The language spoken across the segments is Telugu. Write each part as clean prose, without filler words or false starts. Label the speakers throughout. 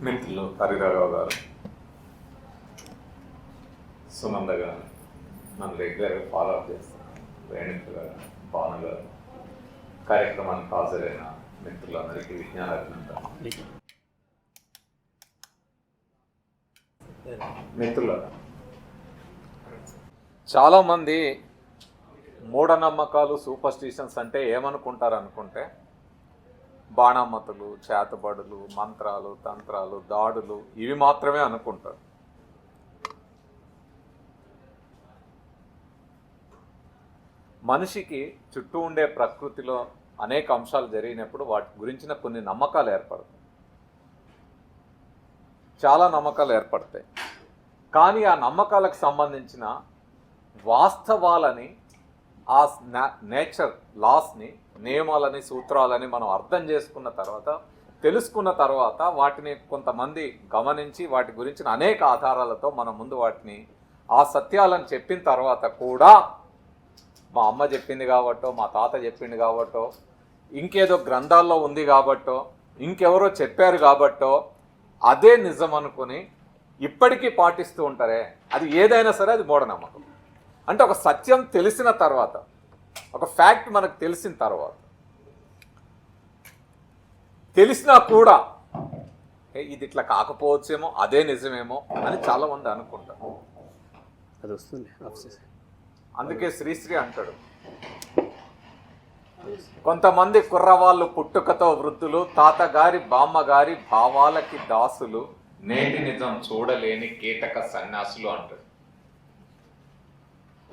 Speaker 1: మిత్రులు హరిరాఘవ గారు, సునంద గారు, నన్ను రెగ్యులర్గా ఫాలో అప్ చేస్తాను. వేణుక గారు, భాను గారు, కార్యక్రమానికి హాజరైన మిత్రులందరికీ విజ్ఞానాభినందనలు. మిత్రులారా, చాలామంది మూఢనమ్మకాలు, సూపర్స్టిషన్స్ అంటే ఏమనుకుంటారు అనుకుంటే బాణామతులు, చేతబడులు, మంత్రాలు, తంత్రాలు, దాడులు ఇవి మాత్రమే అనుకుంటారు. మనిషికి చుట్టూ ఉండే ప్రకృతిలో అనేక అంశాలు జరిగినప్పుడు వాటి గురించిన కొన్ని నమ్మకాలు ఏర్పడతాయి, చాలా నమ్మకాలు ఏర్పడతాయి. కానీ ఆ నమ్మకాలకు సంబంధించిన వాస్తవాలని, ఆ నేచర్ లాస్ని, నియమాలని, సూత్రాలని మనం అర్థం చేసుకున్న తర్వాత, తెలుసుకున్న తర్వాత వాటిని కొంతమంది గమనించి వాటి గురించిన అనేక ఆధారాలతో మన ముందు వాటిని, ఆ సత్యాలను చెప్పిన తర్వాత కూడా మా అమ్మ చెప్పింది కాబట్టో, మా తాత చెప్పింది కాబట్టో, ఇంకేదో గ్రంథాల్లో ఉంది కాబట్టో, ఇంకెవరో చెప్పారు కాబట్టో అదే నిజం అనుకుని ఇప్పటికీ పాటిస్తూ ఉంటారే, అది ఏదైనా సరే అది మూఢనమ్మకం. అంటే ఒక సత్యం తెలిసిన తర్వాత, ఒక ఫ్యాక్ట్ మనకు తెలిసిన తర్వాత, తెలిసినా కూడా ఇది ఇట్లా కాకపోవచ్చేమో, అదే నిజమేమో అని చాలామంది అనుకుంటారు.
Speaker 2: అది వస్తుంది.
Speaker 1: అందుకే శ్రీశ్రీ అంటాడు, కొంతమంది కుర్రవాళ్ళు పుట్టుకతో వృద్ధులు, తాతగారి బామ్మగారి భావాలకి దాసులు, నేటి నిజం చూడలేని కీటక సన్యాసులు అంటాడు.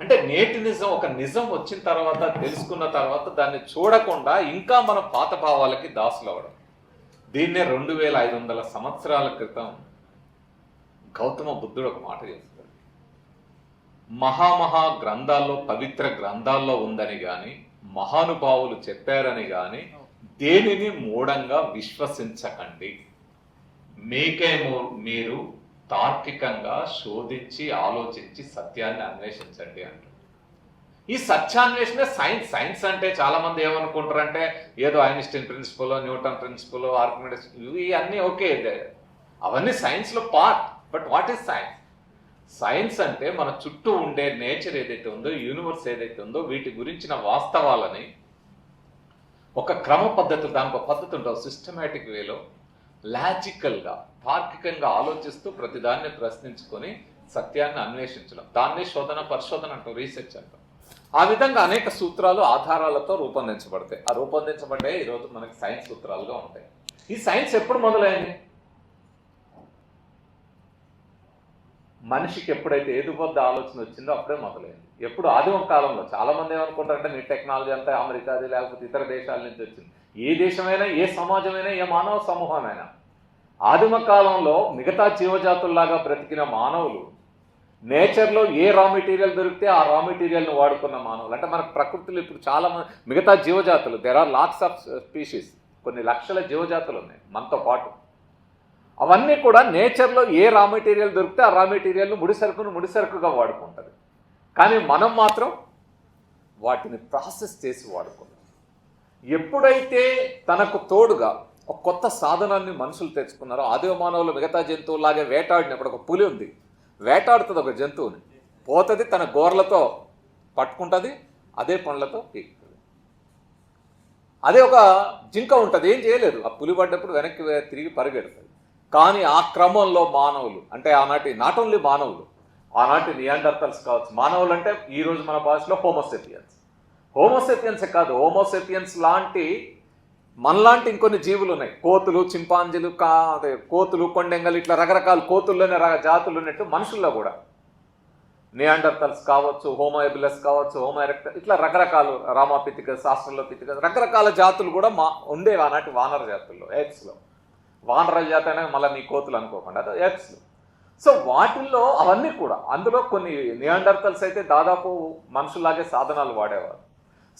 Speaker 1: అంటే నేటి నిజం, ఒక నిజం వచ్చిన తర్వాత, తెలుసుకున్న తర్వాత దాన్ని చూడకుండా ఇంకా మన పాత భావాలకి దాసులు అవ్వడం. దీన్నే 2500 సంవత్సరాల క్రితం గౌతమ బుద్ధుడు ఒక మాట చేస్తాడు. మహామహా గ్రంథాల్లో, పవిత్ర గ్రంథాల్లో ఉందని కానీ, మహానుభావులు చెప్పారని కానీ దేనిని మూఢంగా విశ్వసించకండి. మీకేమో మీరు తార్కికంగా శోధించి ఆలోచించి సత్యాన్ని అన్వేషించండి అంటారు. ఈ సత్యాన్వేషణ సైన్స్. సైన్స్ అంటే చాలా మంది ఏమనుకుంటారంటే ఏదో Einstein principle, Newton principle, Archimedes, ఇవి అన్నీ ఓకే, అవన్నీ సైన్స్లో part. But what is science? Science అంటే మన చుట్టూ ఉండే నేచర్ ఏదైతే ఉందో, యూనివర్స్ ఏదైతే ఉందో, వీటి గురించిన వాస్తవాలని ఒక క్రమ పద్ధతి, దానికి ఒక పద్ధతి ఉంటుంది, సిస్టమేటిక్ వేలో లాజికల్గా, తార్కికంగా ఆలోచిస్తూ ప్రతిదాన్ని ప్రశ్నించుకొని సత్యాన్ని అన్వేషించడం. దాన్ని శోధన, పరిశోధన అంటాం, రీసెర్చ్ అంటాం. ఆ విధంగా అనేక సూత్రాలు, ఆధారాలతో రూపొందించబడతాయి. ఆ రూపొందించబడ్డే ఈరోజు మనకి సైన్స్ సూత్రాలుగా ఉంటాయి. ఈ సైన్స్ ఎప్పుడు మొదలైంది? మనిషికి ఎప్పుడైతే ఎదుగుబద్ద ఆలోచన వచ్చిందో అప్పుడే మొదలైంది. ఎప్పుడు? ఆదిమ కాలంలో. చాలా మంది ఏమనుకుంటారంటే నీ టెక్నాలజీ అంతా అమెరికాది లేకపోతే ఇతర దేశాల నుంచి వచ్చింది. ఏ దేశమైనా, ఏ సమాజమైనా, ఏ మానవ సమూహమైనా ఆదిమ కాలంలో మిగతా జీవజాతుల్లాగా బ్రతికిన మానవులు, నేచర్లో ఏ రా మెటీరియల్ దొరికితే ఆ రా మెటీరియల్ని వాడుకున్న మానవులు. అంటే మనకు ప్రకృతిలో ఇప్పుడు చాలా మిగతా జీవజాతులు, there are lots of species, కొన్ని లక్షల జీవజాతులు ఉన్నాయి మనతో పాటు. అవన్నీ కూడా నేచర్లో ఏ రా మెటీరియల్ దొరికితే ఆ రా మెటీరియల్ను ముడిసరుకుగా వాడుకుంటుంది. కానీ మనం మాత్రం వాటిని ప్రాసెస్ చేసి వాడుకుంటాం. ఎప్పుడైతే తనకు తోడుగా ఒక కొత్త సాధనాన్ని మనుషులు తెచ్చుకున్నారో, ఆదిమ మానవులు మిగతా జంతువులాగే వేటాడినప్పుడు, ఒక పులి ఉంది, వేటాడుతుంది ఒక జంతువుని, పోతుంది, తన గోర్లతో పట్టుకుంటుంది, అదే పండ్లతో పీకుతుంది. అదే ఒక జింక ఉంటుంది, ఏం చేయలేదు, ఆ పులి పడ్డప్పుడు వెనక్కి తిరిగి పరిగెడుతుంది. కానీ ఆ క్రమంలో మానవులు, అంటే ఆనాటి నాట్ ఓన్లీ మానవులు, ఆనాటి నియాండర్తల్స్ కావచ్చు, మానవులు అంటే ఈరోజు మన భాషలో హోమోసెపియన్స్. హోమోసెపియన్సే కాదు, హోమోసెపియన్స్ లాంటి మనలాంటి ఇంకొన్ని జీవులు ఉన్నాయి. కోతులు, చింపాంజీలు, కోతులు, కొండెంగలు, ఇట్లా రకరకాల కోతుల్లోనే జాతులు ఉన్నట్టు మనుషుల్లో కూడా నియాండర్తల్స్ కావచ్చు, హోమో ఎబిలస్ కావచ్చు, హోమో ఎరెక్టస్, ఇట్లా రకరకాలు, రామాపితికస్, ఆస్ట్రలోపితికస్, రకరకాల జాతులు కూడా ఉండేవి ఆనాటి వానర జాతుల్లో, ఎక్స్లో. వానర జాతి అనేది మళ్ళీ మీ కోతులు అనుకోకుండా, అది ఎక్స్లో. సో వాటిల్లో అవన్నీ కూడా, అందులో కొన్ని నియాండర్తల్స్ అయితే దాదాపు మనుషుల్లాగే సాధనాలు వాడేవారు.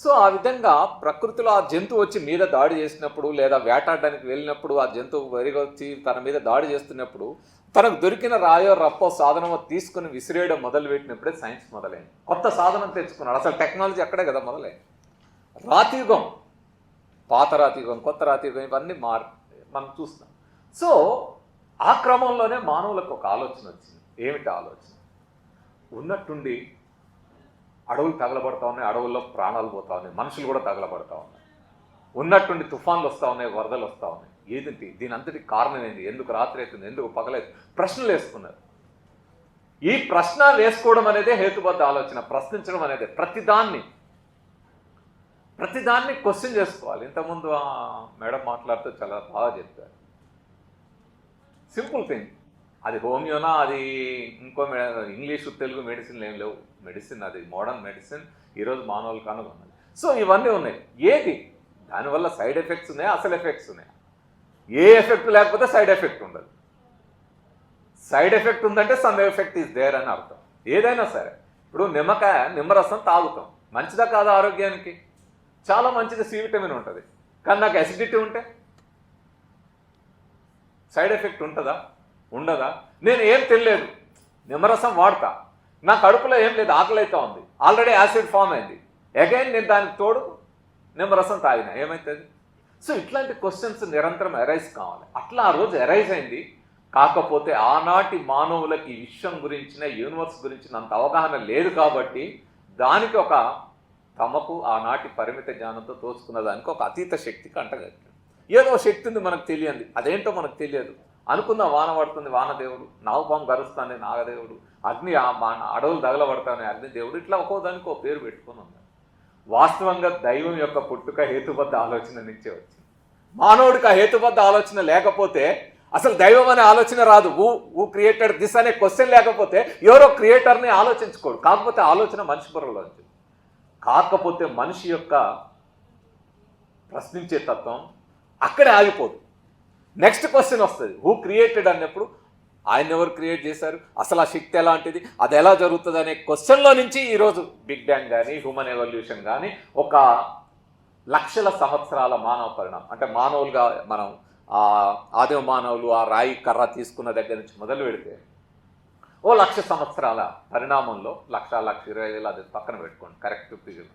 Speaker 1: సో ఆ విధంగా ప్రకృతిలో ఆ జంతువు వచ్చి మీద దాడి చేసినప్పుడు, లేదా వేటాడడానికి వెళ్ళినప్పుడు, ఆ జంతువు వచ్చి తన మీద దాడి చేస్తున్నప్పుడు తనకు దొరికిన రాయో రప్పో సాధనమో తీసుకుని విసిరేయడం మొదలుపెట్టినప్పుడే సైన్స్ మొదలైంది. కొత్త సాధనం తెచ్చుకున్నాడు. అసలు టెక్నాలజీ అక్కడే కదా మొదలైంది. రాతియుగం, పాత రాతియుగం, కొత్త రాతియుగం, ఇవన్నీ మనం చూస్తాం. సో ఆ క్రమంలోనే మానవులకు ఒక ఆలోచన వచ్చింది. ఏమిటి ఆలోచన? ఉన్నట్టుండి అడవులు తగలబడతా ఉన్నాయి, అడవుల్లో ప్రాణాలు పోతా ఉన్నాయి, మనుషులు కూడా తగలబడతా ఉన్నాయి. ఉన్నట్టుండి తుఫాన్లు వస్తూ ఉన్నాయి, వరదలు వస్తూ ఉన్నాయి. ఏదంటే దీని అంతటి కారణం ఏంటి? ఎందుకు రాత్రి అవుతుంది, ఎందుకు పగలేదు? ప్రశ్నలు వేసుకున్నారు. ఈ ప్రశ్న వేసుకోవడం అనేదే హేతుబద్ధ ఆలోచన. ప్రశ్నించడం అనేది ప్రతిదాన్ని క్వశ్చన్ చేసుకోవాలి. ఇంతకుముందు మేడం మాట్లాడుతూ చాలా బాగా చెప్పారు. Simple thing. అది హోమియోనా, అది ఇంకో ఇంగ్లీషు తెలుగు మెడిసిన్లు ఏం లేవు. మెడిసిన్ అది మోడర్న్ మెడిసిన్, ఈరోజు మానవులు కనుగొన్నది. సో ఇవన్నీ ఉన్నాయి. ఏది దానివల్ల సైడ్ ఎఫెక్ట్స్ ఉన్నాయా, అసలు ఎఫెక్ట్స్ ఉన్నాయా? ఏ ఎఫెక్ట్ లేకపోతే సైడ్ ఎఫెక్ట్ ఉండదు. సైడ్ ఎఫెక్ట్ ఉందంటే సమ్ ఎఫెక్ట్ ఈజ్ దేర్ అని అర్థం. ఏదైనా సరే, ఇప్పుడు నిమ్మరసం తాగుతాం, మంచిదా కాదా ఆరోగ్యానికి? చాలా మంచిది, సి విటమిన్ ఉంటుంది. కానీ నాకు అసిడిటీ ఉంటే సైడ్ ఎఫెక్ట్ ఉంటుందా, ఉండదా? నేను ఏం తెలియదు, నిమ్మరసం వాడతా, నా కడుపులో ఏం లేదు, ఆకలి అయితే ఉంది, ఆల్రెడీ యాసిడ్ ఫామ్ అయింది, అగైన్ నేను దానికి తోడు నిమ్మరసం తాగినా ఏమవుతుంది? సో ఇట్లాంటి క్వశ్చన్స్ నిరంతరం అరైజ్ కావాలి. అట్లా ఆ రోజు అరైజ్ అయింది. కాకపోతే ఆనాటి మానవులకి ఈ విశ్వం గురించిన, యూనివర్స్ గురించిన అంత అవగాహన లేదు కాబట్టి దానికి ఒక తమకు ఆనాటి పరిమిత జ్ఞానంతో తోచుకున్న దానికి ఒక అతీత శక్తి కంటగట్టింది. ఏదో శక్తి ఉంది, మనకు తెలియంది, అదేంటో మనకు తెలియదు. అనుకుందాం, వాన పడుతుంది, వానదేవుడు, నాగుపాము గరుస్తానే నాగదేవుడు, అగ్ని అడవులు తగలబడతానే అగ్నిదేవుడు, ఇట్లా ఒక్కో దానికి ఒక పేరు పెట్టుకుని ఉన్నారు. వాస్తవంగా దైవం యొక్క పుట్టుక హేతుబద్ధ ఆలోచన నుంచే వచ్చింది. మానవుడికి ఆ హేతుబద్ధ ఆలోచన లేకపోతే అసలు దైవం అనే ఆలోచన రాదు. హూ క్రియేటెడ్ దిస్ అనే క్వశ్చన్ లేకపోతే ఎవరో క్రియేటర్ని ఆలోచించుకోడు. కాకపోతే ఆలోచన మనిషి బుర్రలో వచ్చింది. కాకపోతే మనిషి యొక్క ప్రశ్నించే తత్వం అక్కడే ఆగిపోదు. నెక్స్ట్ క్వశ్చన్ వస్తుంది, హూ క్రియేటెడ్ అన్నప్పుడు ఆయన ఎవరు క్రియేట్ చేశారు, అసలు ఆ శక్తి ఎలాంటిది, అది ఎలా జరుగుతుంది అనే క్వశ్చన్లో నుంచి ఈరోజు బిగ్ బ్యాంగ్ కానీ, హ్యూమన్ ఎవల్యూషన్ కానీ, ఒక లక్షల సంవత్సరాల మానవ పరిణామం. అంటే మానవులుగా మనం ఆదిమ మానవులు ఆ రాయి కర్ర తీసుకున్న దగ్గర నుంచి మొదలు పెడితే 1,00,000 సంవత్సరాల పరిణామంలో 1,20,000 అది పక్కన పెట్టుకోండి, కరెక్ట్ ఫిగర్.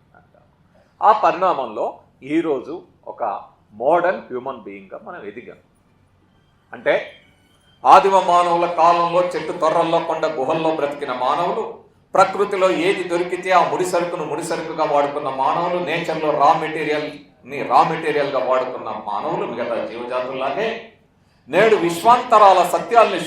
Speaker 1: ఆ పరిణామంలో ఈరోజు ఒక మోడర్న్ హ్యూమన్ బీయింగ్గా మనం ఎదిగాం. అంటే ఆదిమ మానవుల కాలంలో చెట్టు తొర్రల్లో, కొండ గుహల్లో బ్రతికిన మానవులు, ప్రకృతిలో ఏది దొరికితే ఆ ముడిసరుకుగా వాడుకున్న మానవులు, నేచర్లో రా మెటీరియల్గా వాడుకున్న మానవులు మిగతా జీవజాతుల్లాగే నేడు విశ్వాంతరాల సత్యాల్ని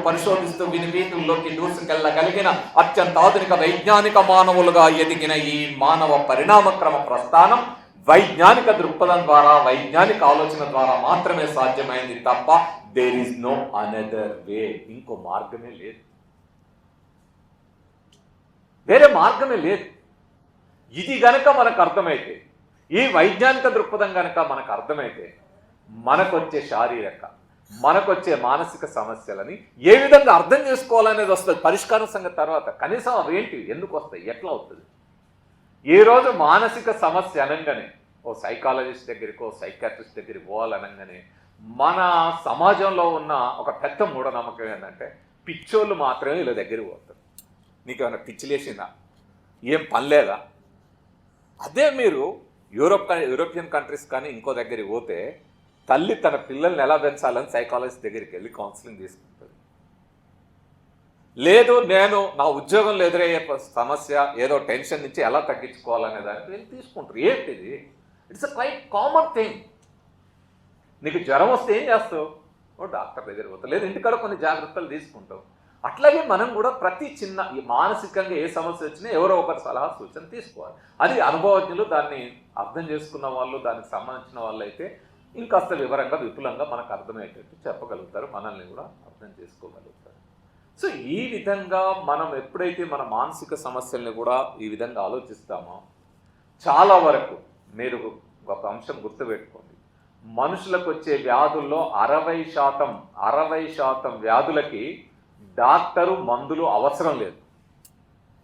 Speaker 1: పరిశోధిస్తూ వినివీతుల్లోకి దూసుకెళ్లగలిగిన అత్యంత ఆధునిక వైజ్ఞానిక మానవులుగా ఎదిగిన ఈ మానవ పరిణామక్రమ ప్రస్థానం వైజ్ఞానిక దృక్పథం ద్వారా, వైజ్ఞానిక ఆలోచన ద్వారా మాత్రమే సాధ్యమైంది తప్ప there is no another way. ఇంకో మార్గమే లేదు, వేరే మార్గమే లేదు. ఇది గనక మనకు అర్థమైతే, ఈ వైజ్ఞానిక దృక్పథం గనక మనకు అర్థమైతే, మనకొచ్చే శారీరక, మనకొచ్చే మానసిక సమస్యలని ఏ విధంగా అర్థం చేసుకోవాలనేది వస్తుంది. పరిష్కారం సంగతి తర్వాత, కనీసం అవేంటి, ఎందుకు వస్తాయి, ఎట్లా అవుతుంది. ఈరోజు మానసిక సమస్య అనగానే ఓ సైకాలజిస్ట్ దగ్గరికి, ఓ సైకాట్రిస్ట్ దగ్గరికి పోవాలనగానే మన సమాజంలో ఉన్న ఒక పెద్ద మూఢనమ్మకం ఏంటంటే, పిచ్చోళ్ళు మాత్రమే వీళ్ళ దగ్గరికి పోతారు. నీకేమైనా పిచ్చిలేసిందా, ఏం పని లేదా? అదే మీరు యూరోపియన్ కంట్రీస్ కానీ ఇంకో దగ్గరికి పోతే తల్లి తన పిల్లల్ని ఎలా పెంచాలని సైకాలజిస్ట్ దగ్గరికి వెళ్ళి కౌన్సిలింగ్ తీసుకుంటుంది. లేదు, నేను నా ఉద్యోగంలో ఎదురయ్యే సమస్య, ఏదో టెన్షన్ నుంచి ఎలా తగ్గించుకోవాలనే దానికి వెళ్ళి తీసుకుంటారు. ఏంటిది? It's a quite common thing. నీకు జ్వరం వస్తే ఏం చేస్తావు? ఓ డాక్టర్ దగ్గరికి పోతావు, లేదు ఇంటికాడ కొన్ని జాగ్రత్తలు తీసుకుంటావు. అట్లాగే మనం కూడా ప్రతి చిన్న మానసికంగా ఏ సమస్య వచ్చినా ఎవరో ఒకరి సలహా సూచన తీసుకోవాలి. అది అనుభవజ్ఞులు, దాన్ని అర్థం చేసుకున్న వాళ్ళు, దానికి సంబంధించిన వాళ్ళు అయితే ఇంకాస్త వివరంగా, విపులంగా మనకు అర్థమయ్యేటట్టు చెప్పగలుగుతారు, మనల్ని కూడా అర్థం చేసుకోగలుగుతారు. సో ఈ విధంగా మనం ఎప్పుడైతే మన మానసిక సమస్యల్ని కూడా ఈ విధంగా ఆలోచిస్తామో, చాలా వరకు మీరు ఒక అంశం గుర్తుపెట్టుకోండి, మనుషులకు వచ్చే వ్యాధుల్లో 60% వ్యాధులకి డాక్టరు, మందులు అవసరం లేదు.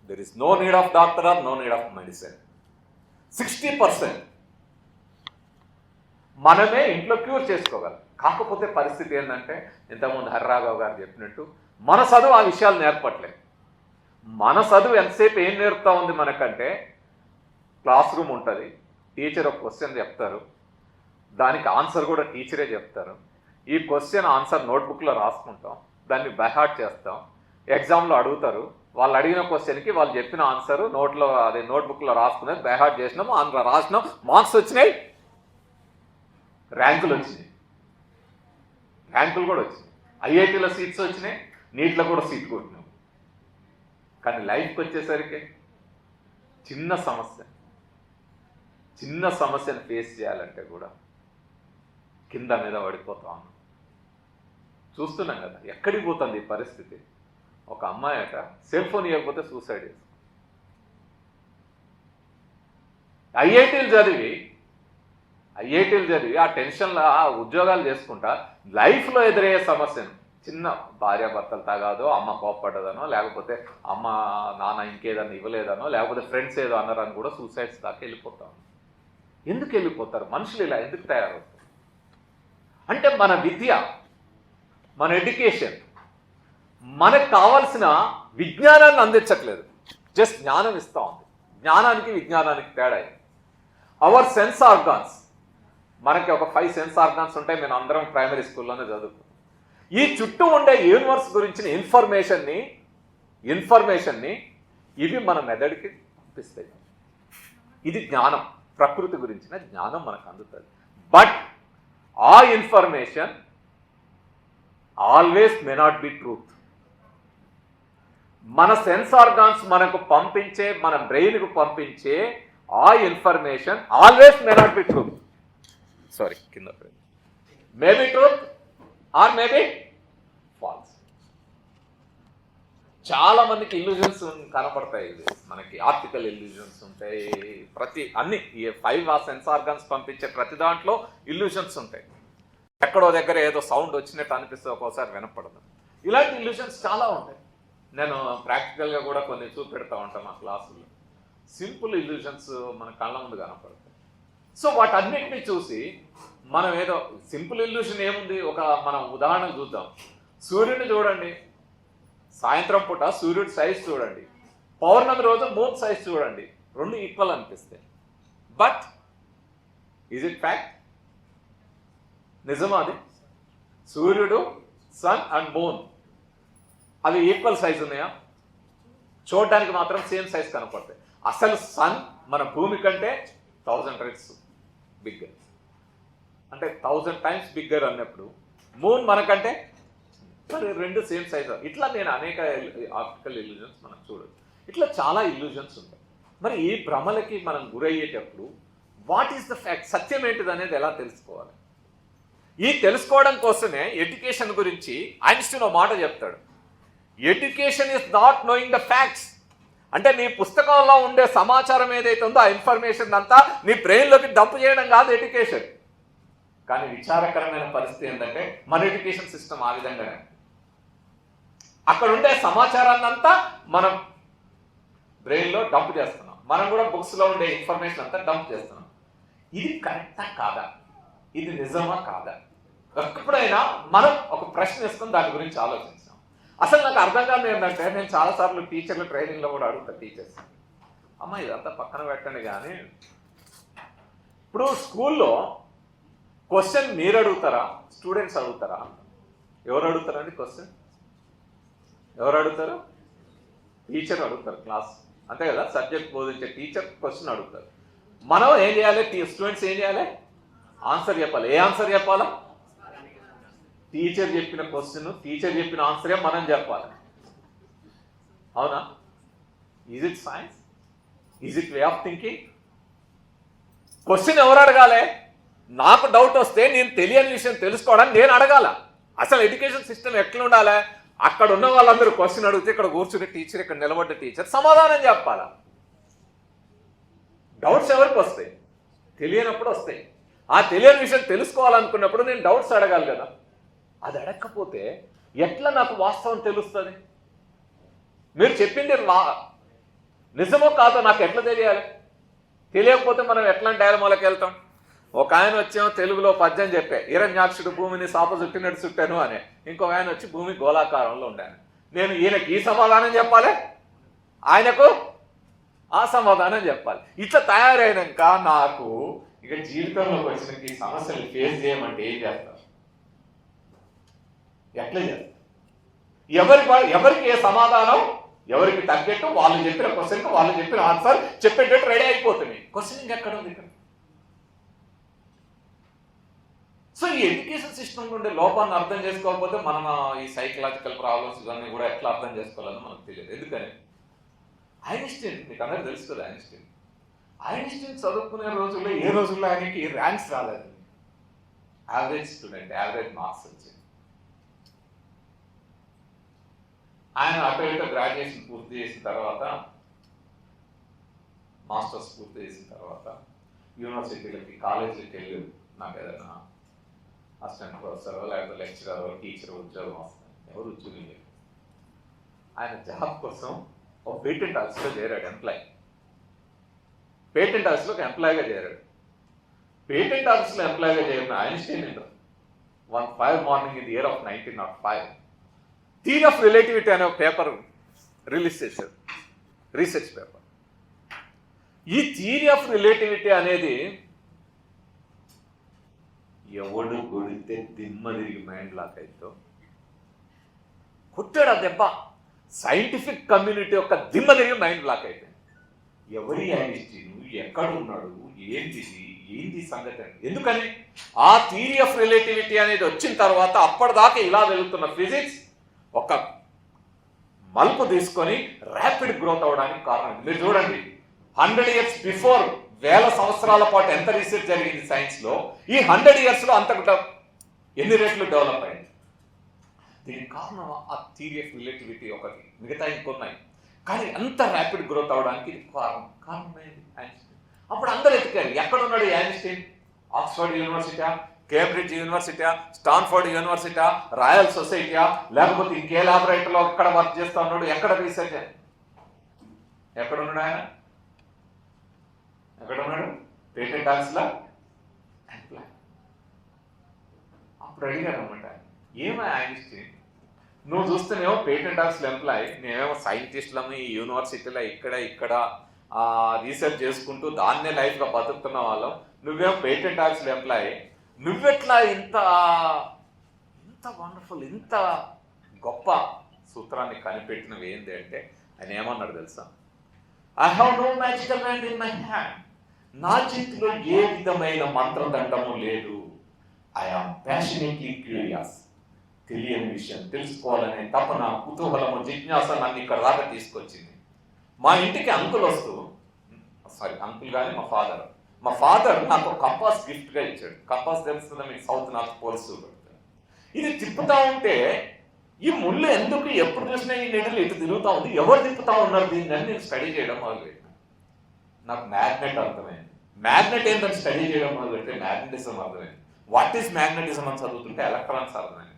Speaker 1: There is no need of doctor or no need of medicine. 60% మనమే ఇంట్లో క్యూర్ చేసుకోగలం. కాకపోతే పరిస్థితి ఏంటంటే, ఇంతకుముందు హర్రాఘవ్ గారు చెప్పినట్టు, మన చదువు ఆ విషయాలు నేర్పట్లేదు. మన చదువు ఎంతసేపు ఏం నేర్పుతా ఉంది మనకంటే, క్లాస్ రూమ్ ఉంటుంది, టీచర్ ఒక క్వశ్చన్ చెప్తారు, దానికి ఆన్సర్ కూడా టీచరే చెప్తారు, ఈ క్వశ్చన్ ఆన్సర్ నోట్బుక్లో రాసుకుంటాం, దాన్ని బైహార్ట్ చేస్తాం, ఎగ్జామ్లో అడుగుతారు, వాళ్ళు అడిగిన క్వశ్చన్కి వాళ్ళు చెప్పిన ఆన్సర్ నోట్బుక్లో రాసుకునేది బైహార్ట్ చేసినాము, అందులో రాసినాం, మార్క్స్ వచ్చినాయి, ర్యాంకులు వచ్చినాయి, ర్యాంకులు కూడా వచ్చినాయి, ఐఐటీలో సీట్స్ వచ్చినాయి, నీట్లో కూడా సీట్ కొట్టినాం. కానీ లైఫ్కి వచ్చేసరికి చిన్న సమస్యను ఫేస్ చేయాలంటే కూడా కింద మీద పడిపోతా ఉన్నాం. చూస్తున్నాం కదా ఎక్కడికి పోతుంది ఈ పరిస్థితి. ఒక అమ్మాయి అట సెల్ ఫోన్ ఇవ్వకపోతే సూసైడ్ చేస్తుంది. ఐఐటీలు చదివి ఆ టెన్షన్లో ఆ ఉద్యోగాలు చేసుకుంటా లైఫ్లో ఎదురయ్యే సమస్యను, చిన్న భార్యాభర్తలు తాగాదో, అమ్మ కోప్పడ్డదనో, లేకపోతే అమ్మ నాన్న ఇంకేదన్నా ఇవ్వలేదనో, లేకపోతే ఫ్రెండ్స్ ఏదో అన్నారని కూడా సూసైడ్స్ దాకా వెళ్ళిపోతాం. ఎందుకు వెళ్ళిపోతారు మనుషులు? ఇలా ఎందుకు తయారవుతారు అంటే మన విద్య, మన ఎడ్యుకేషన్ మనకు కావాల్సిన విజ్ఞానాన్ని అందించట్లేదు, జస్ట్ జ్ఞానం ఇస్తూ ఉంది. జ్ఞానానికి విజ్ఞానానికి తేడా. అవర్ సెన్స్ ఆర్గాన్స్, మనకి ఒక 5 సెన్స్ ఆర్గాన్స్ ఉంటాయి. మేము అందరం ప్రైమరీ స్కూల్లోనే చదువుకున్నాం. ఈ చుట్టూ ఉండే యూనివర్స్ గురించిన ఇన్ఫర్మేషన్ని ఇవి మన మెదడుకి పంపిస్తాయి. ఇది జ్ఞానం, ప్రకృతి గురించిన జ్ఞానం మనకు అందుతుంది. బట్ ఆ information always may not be truth. మన సెన్స్ ఆర్గాన్స్ మనకు పంపించే, మన బ్రెయిన్కు పంపించే ఆ information always may not be truth. Sorry, కింద may be truth or may be false. చాలా మందికి ఇల్యూజన్స్ కనపడతాయి. ఇది మనకి ఆప్టికల్ ఇల్యూజన్స్ ఉంటాయి. అన్ని 5 సెన్స్ ఆర్గాన్స్ పంపించే ప్రతి దాంట్లో ఇల్యూజన్స్ ఉంటాయి. ఎక్కడో దగ్గర ఏదో సౌండ్ వచ్చినట్టు అనిపిస్తే ఒక్కోసారి వినపడదు. ఇలాంటి ఇల్యూజన్స్ చాలా ఉంటాయి. నేను ప్రాక్టికల్గా కూడా కొన్ని చూపెడతా ఉంటాను మా క్లాసుల్లో. సింపుల్ ఇల్యూజన్స్ మన కళ్ళ ముందు కనపడతాయి. సో వాటన్నిటిని చూసి మనం ఏదో సింపుల్ ఇల్యూషన్ ఏముంది, మనం ఉదాహరణ చూద్దాం. సూర్యుడిని చూడండి, సాయంత్రం పూట సూర్యుడి సైజ్ చూడండి, పౌర్ణమి రోజు మూన్ సైజ్ చూడండి, 2 ఈక్వల్ అనిపిస్తాయి. But is it fact? నిజమా అది? సూర్యుడు, సన్ అండ్ మూన్ అవి ఈక్వల్ సైజ్ ఉన్నాయా? చూడడానికి మాత్రం సేమ్ సైజ్ కనపడతాయి. అసలు సన్ మన భూమి కంటే 1000 టైమ్స్ బిగ్గర్, అంటే 1000 టైమ్స్ బిగ్గర్ అన్నప్పుడు మూన్ మనకంటే 2 సేమ్ సైజ్. ఇట్లా నేను అనేక ఆప్టికల్ ఇల్యూజన్స్ మనం చూడదు. ఇట్లా చాలా ఇల్యూజన్స్ ఉంటాయి. మరి ఈ భ్రమలకి మనం గురయ్యేటప్పుడు వాట్ ఈస్ ద ఫ్యాక్ట్, సత్యం ఏంటిది అనేది ఎలా తెలుసుకోవాలి? ఈ తెలుసుకోవడం కోసమే ఎడ్యుకేషన్ గురించి ఐన్స్టీన్ ఒక మాట చెప్తాడు. Education is not knowing the facts. అంటే నీ పుస్తకంలో ఉండే సమాచారం ఏదైతే ఉందో ఆ ఇన్ఫర్మేషన్ అంతా నీ బ్రెయిన్లోకి డంప్ చేయడం కాదు ఎడ్యుకేషన్. కానీ విచారకరమైన పరిస్థితి ఏంటంటే మన ఎడ్యుకేషన్ సిస్టమ్ ఆ విధంగానే అక్కడ ఉండే సమాచారాన్ని అంతా మనం బ్రెయిన్లో డంప్ చేస్తున్నాం. మనం కూడా బుక్స్లో ఉండే ఇన్ఫర్మేషన్ అంతా డంప్ చేస్తున్నాం. ఇది కరెక్టా కాదా, ఇది నిజమా కాదా? ఎప్పుడైనా మనం ఒక ప్రశ్న వేసుకొని దాని గురించి ఆలోచించాం. అసలు నాకు అర్థం కాదు ఏంటంటే, నేను చాలాసార్లు టీచర్లు ట్రైనింగ్లో కూడా అడుగుతాను టీచర్స్, అమ్మ ఇదంతా పక్కన పెట్టండి, కానీ ఇప్పుడు స్కూల్లో క్వశ్చన్ మీరు అడుగుతారా, స్టూడెంట్స్ అడుగుతారా? ఎవరు అడుగుతారండి క్వశ్చన్? ఎవరు అడుగుతారు? టీచర్ అడుగుతారు. క్లాస్ అంతే కదా, సబ్జెక్ట్ బోధించే టీచర్ క్వశ్చన్ అడుగుతారు. మనం ఏం చేయాలి? స్టూడెంట్స్ ఏం చేయాలి? ఆన్సర్ చెప్పాలి. ఏ ఆన్సర్ చెప్పాలా? టీచర్ చెప్పిన క్వశ్చన్, టీచర్ చెప్పిన ఆన్సరే మనం చెప్పాలి. అవునా? Is it science? Is it way of thinking? Question ఎవరు అడగాలి? నాకు డౌట్ వస్తే నేను తెలియని విషయం తెలుసుకోవడానికి నేను అడగాల. అసలు ఎడ్యుకేషన్ సిస్టమ్ ఎట్లా ఉండాలి? అక్కడ ఉన్న వాళ్ళందరూ క్వశ్చన్ అడిగితే ఇక్కడ కూర్చునే టీచర్, ఇక్కడ నిలబడ్డ టీచర్ సమాధానం చెప్పాలా. డౌట్స్ ఎవరికి వస్తాయి? తెలియనప్పుడు వస్తాయి. ఆ తెలియని విషయం తెలుసుకోవాలనుకున్నప్పుడు నేను డౌట్స్ అడగాలి కదా. అది అడగకపోతే ఎట్లా నాకు వాస్తవం తెలుస్తుంది? మీరు చెప్పింది నిజమో కాదో నాకు ఎట్లా తెలియాలి? తెలియకపోతే మనం ఎట్లాంటి డైలమాలోకి వెళ్తాం? ఒక ఆయన వచ్చేమో తెలుగులో పద్యం చెప్పే, హిరణ్యాక్షుడు భూమిని సాప చుట్టినట్టు చుట్టాను అని. ఇంకో ఆయన వచ్చి భూమి గోళాకారంలో ఉండాను. నేను ఈయనకి ఈ సమాధానం చెప్పాలి, ఆయనకు ఆ సమాధానం చెప్పాలి. ఇట్లా తయారైనాక నాకు ఇక జీవితంలోకి వచ్చిన ఈ సమస్యలు ఫేస్ చేయమంటే ఏం చేస్తాను? ఎట్లా చేస్తారు? ఎవరికి ఏ సమాధానం ఎవరికి తగ్గట్టు వాళ్ళు చెప్పిన క్వశ్చన్కి వాళ్ళు చెప్పిన ఆన్సర్ చెప్పేటట్టు రెడీ అయిపోతుంది. క్వశ్చనింగ్ ఎక్కడ ఉంది ఇక్కడ? సో ఈ ఎడ్యుకేషన్ సిస్టమ్ నుండి లోపాన్ని అర్థం చేసుకోకపోతే మనం ఈ సైకలాజికల్ ప్రాబ్లమ్స్ ఇవన్నీ కూడా ఎట్లా అర్థం చేసుకోవాలని మనకు తెలియదు. ఎందుకని ఐన్స్టీన్ మీకు అందరూ తెలుసు కదా, ఐన్స్టీన్ చదువుకునే రోజుల్లో ఏ రోజుల్లో ఆయనకి ర్యాంక్స్ రాలేదు. యావరేజ్ స్టూడెంట్, యావరేజ్ మార్క్స్ వచ్చింది. ఆయన అటు ఇటు గ్రాడ్యుయేషన్ పూర్తి చేసిన తర్వాత, మాస్టర్స్ పూర్తి చేసిన తర్వాత యూనివర్సిటీలకి కాలేజీలకి వెళ్ళి నాకు ఏదైనా అసిస్టెంట్ ప్రొఫెసర్ లేకపోతే లెక్చరర్ టీచర్ ఉద్యోగం వస్తుంది. ఎవరు ఉద్యోగం లేదు. ఆయన జాబ్ కోసం ఒక పేటెంట్ ఆఫీస్లో చేరాడు. పేటెంట్ ఆఫీస్లో ఒక ఎంప్లాయీగా చేరాడు. పేటెంట్ ఆఫీస్లో ఎంప్లాయీగా చేరిన Einstein 1 morning in the year of 1905 theory of relativity అనే ఒక పేపర్ రిలీజ్ చేశారు, రీసెర్చ్ పేపర్. ఈ థియరీ ఆఫ్ రిలేటివిటీ అనేది ఎవడు కొడితే దిమ్మ తిరిగి మైండ్ లాక్ అయితే కొట్టాడు ఆ దెబ్బ. సైంటిఫిక్ కమ్యూనిటీ యొక్క దిమ్మ తిరిగి మైండ్ బ్లాక్ అయిపోయింది. ఎవరి ఐన్స్టీన్, ఎక్కడ ఉన్నాడు, ఏంది సంగతి అని. ఎందుకని ఆ థియరీ ఆఫ్ రిలేటివిటీ అనేది వచ్చిన తర్వాత అప్పటిదాకా ఇలా వెళుతున్న ఫిజిక్స్ ఒక మలుపు తీసుకొని ర్యాపిడ్ గ్రోత్ అవడానికి కారణం. మీరు చూడండి, 100 years బిఫోర్, 1000 సంవత్సరాల పాటు ఎంత రీసెర్చ్ జరిగింది సైన్స్ లో, ఈ 100 years లో అంత ఎన్ని రెట్లు డెవలప్ అయింది. దీనికి కారణం ఆ థియరీ ఆఫ్ రిలేటివిటీ ఒకటి, మిగతా ఇంకొన్నాయి. కానీ అంత ర్యాపిడ్ గ్రోత్ అవడానికి ఇది కారణమైంది ఐన్స్టీన్. అప్పుడు అందరూ ఎత్తుకారు, ఎక్కడ ఉన్నాడు Einstein? Oxford university, Cambridge university, Stanford university, royal సొసైటీయా, లేకపోతే ఇంకే ల్యాబొరేటరీలో ఎక్కడ వర్క్ చేస్తా ఉన్నాడు? ఎక్కడ రీసెర్చ్? ఎక్కడ ఉన్నాడు ఆయన? ఎక్కడ ఉన్నాడు? పేటెంట్ ఆఫీస్లో ఎంప్లాయ్. అప్పుడు అడిగారు అనమాట, ఏమై ఐన్స్టీన్, నువ్వు చూస్తేనేమో పేటెంట్ ఆఫీస్లో ఎంప్లాయ్, నేనేమో సైంటిస్టులము ఈ యూనివర్సిటీలో ఇక్కడ రీసెర్చ్ చేసుకుంటూ దాన్నే లైఫ్గా బతుకుతున్న వాళ్ళం, నువ్వేమో పేటెంట్ ఆఫీస్లో ఎంప్లాయ్, నువ్వెట్లా ఇంత వండర్ఫుల్, ఇంత గొప్ప సూత్రాన్ని కనిపెట్టినవి ఏంటి అంటే, ఆయన ఏమన్నాడు తెలుసా? I have no magical hand in my hand. నా చేతిలో ఏ విధమైన మంత్రదండము లేదు. I am passionately curious. తెలియని విషయం తెలుసుకోవాలనే తపన, కుతూహలము, జిజ్ఞాస నన్ను ఇక్కడ దాకా తీసుకొచ్చింది. మా ఇంటికి అంకుల్ కానీ మా ఫాదర్ నాకు కంపాస్ గిఫ్ట్గా ఇచ్చాడు. కంపాస్ తెలుస్తుందా మీకు? South north poles. ఇది తిప్పుతా ఉంటే ఈ ముళ్ళు ఎందుకు ఎప్పుడు చూసినా ఈ నెడలు ఇటు తిరుగుతూ ఉంది, ఎవరు తిప్పుతా ఉన్నారు దీన్ని అని నేను స్టడీ చేయడం మొదలుపెట్టాను. నాకు మ్యాగ్నెట్ అర్థమైంది. మ్యాగ్నెట్ ఏంటని స్టడీ చేయడం మొదలుపెడితే మ్యాగ్నెటిజం అర్థమైంది. వాట్ ఈస్ మ్యాగ్నెటిజం అని చదువుతుంటే ఎలక్ట్రాన్స్ అర్థమైంది.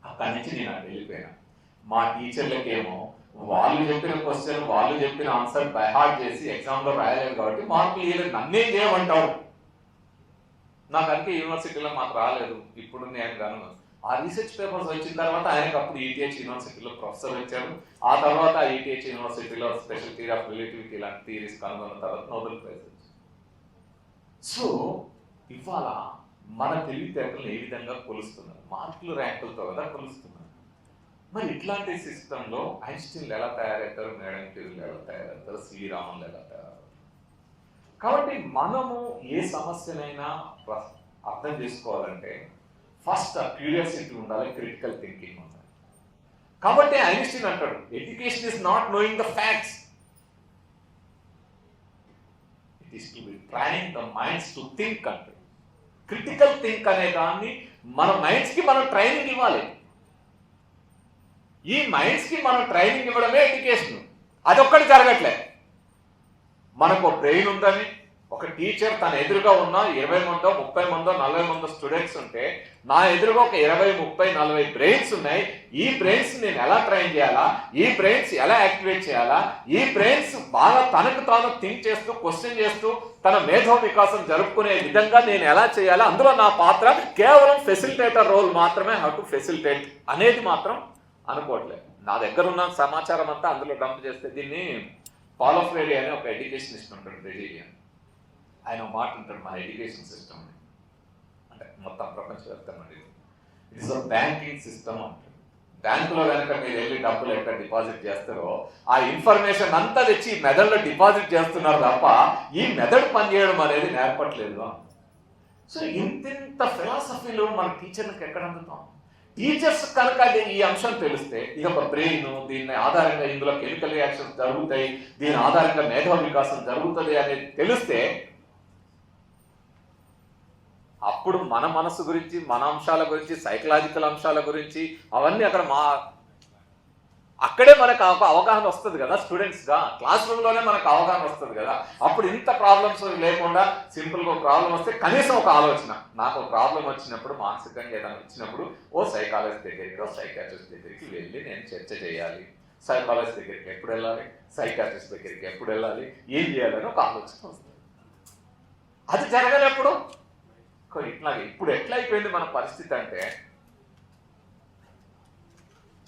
Speaker 1: అక్కడి నుంచి నేను అక్కడ వెళ్ళిపోయాను. మా టీచర్లకేమో వాళ్ళు చెప్పిన క్వశ్చన్, వాళ్ళు చెప్పిన ఆన్సర్ బై హార్ట్ చేసి ఎగ్జామ్లో రాయలేదు కాబట్టి మార్కులు ఇవ్వలేదు. నన్నేం చేయమంటావు? నాకు అందుకే యూనివర్సిటీలో మాకు రాలేదు. ఇప్పుడు నేను గాను ఆ రీసెర్చ్ పేపర్స్ వచ్చిన తర్వాత ఆయనకు అప్పుడు ఈటీహెచ్ యూనివర్సిటీలో ప్రొఫెసర్ వచ్చారు. ఆ తర్వాత ఈటీహెచ్ యూనివర్సిటీలో స్పెషల్ థియరీ ఆఫ్ రిలేటివిటీ ఇలాంటి థియరీస్ కనుగొన్న తర్వాత నోబెల్ ప్రైజ్ వచ్చింది. సో ఇవాళ మన తెలివితేటలను ఏ విధంగా కొలుస్తున్నారు? మార్కులు, ర్యాంకులతో కదా కొలుస్తున్నారు. మరి ఇట్లాంటి సిస్టంలో ఐన్స్టీన్లు ఎలా తయారవుతారు, మేడం క్యూరీలు ఎలా తయారవుతారు, సివి రామన్లు ఎలా తయారవుతారు? కాబట్టి మనము ఏ సమస్యనైనా అర్థం చేసుకోవాలంటే ఫస్ట్ క్యూరియాసిటీ ఉండాలి, క్రిటికల్ థింకింగ్ ఉండాలి. కాబట్టి ఐన్స్టీన్ అంటాడు, education is not knowing the facts, it is to be train the minds to think అంటాడు. క్రిటికల్ థింక్ అనే దాన్ని మన మైండ్స్కి మనం ట్రైనింగ్ ఇవ్వాలి. ఈ మైండ్స్కి మనం ట్రైనింగ్ ఇవ్వడమే ఎడ్యుకేషన్. అదొక్కటి జరగట్లే. మనకు బ్రెయిన్ ఉందని ఒక టీచర్ తన ఎదురుగా ఉన్న 20 మందో 30 మందో 40 మందో స్టూడెంట్స్ ఉంటే నా ఎదురుగా ఒక 20, 30, 40 బ్రెయిన్స్ ఉన్నాయి. ఈ బ్రెయిన్స్ నేను ఎలా ట్రైన్ చేయాలా, ఈ బ్రెయిన్స్ ఎలా యాక్టివేట్ చేయాలా, ఈ బ్రెయిన్స్ బాగా తనకు తాను థింక్ చేస్తూ క్వశ్చన్ చేస్తూ తన మేధో వికాసం జరుపుకునే విధంగా నేను ఎలా చేయాలా, అందులో నా పాత్ర కేవలం ఫెసిలిటేటర్ రోల్ మాత్రమే, హౌ టు ఫెసిలిటేట్ అనేది మాత్రం అనుకోవట్లేదు. నా దగ్గర ఉన్న సమాచారం అంతా అందులో డంప్ చేస్తే, దీన్ని పాల్ ఆఫ్ రేడియో అనే ఒక ఎడ్యుకేషనిస్ట్ ఉంటాడు, బ్రెజిలియన్. ఆయన మాట ఉంటాడు, మా ఎడ్యుకేషన్ సిస్టమ్ అంటే మొత్తం ప్రపంచవ్యాప్తంగా ఇట్స్ అ బ్యాంకింగ్ సిస్టమ్ అంటారు. బ్యాంకులో కనుక మీరు వెళ్ళి డబ్బులు ఎక్కడ డిపాజిట్ చేస్తారో ఆ ఇన్ఫర్మేషన్ అంతా తెచ్చి ఈ మెదడులో డిపాజిట్ చేస్తున్నారు తప్ప ఈ మెదడు పనిచేయడం అనేది నేర్పట్లేదు. సో ఇంత ఫిలాసఫీలో మన టీచర్లకు ఎక్కడ అందుతాం? టీచర్స్ కనుక ఈ అంశం తెలిస్తే ఇక బ్రెయిన్ దీన్ని ఆధారంగా ఇందులో కెమికల్ రియాక్షన్స్ జరుగుతాయి, దీని ఆధారంగా మేధో వికాసం జరుగుతుంది అనేది తెలిస్తే అప్పుడు మన మనసు గురించి, మన అంశాల గురించి, సైకలాజికల్ అంశాల గురించి అవన్నీ అక్కడే మనకు అవగాహన వస్తుంది కదా. స్టూడెంట్స్గా క్లాస్ రూమ్లోనే మనకు అవగాహన వస్తుంది కదా. అప్పుడు ఇంత ప్రాబ్లమ్స్ లేకుండా సింపుల్గా ఒక ప్రాబ్లం వస్తే కనీసం ఒక ఆలోచన, నాకు ఒక ప్రాబ్లం వచ్చినప్పుడు మానసికంగా ఏదైనా వచ్చినప్పుడు ఓ సైకాలజిస్ట్ దగ్గరికి, ఓ సైకాట్రిస్ట్ దగ్గరికి వెళ్ళి నేను చర్చ చేయాలి. సైకాలజిస్ట్ దగ్గరికి ఎప్పుడు వెళ్ళాలి, సైకాట్రిస్ట్ దగ్గరికి ఎప్పుడు వెళ్ళాలి, ఏం చేయాలని ఒక ఆలోచన వస్తుంది. అది జరగనప్పుడు ఇట్లాగే ఇప్పుడు ఎట్లా అయిపోయింది మన పరిస్థితి అంటే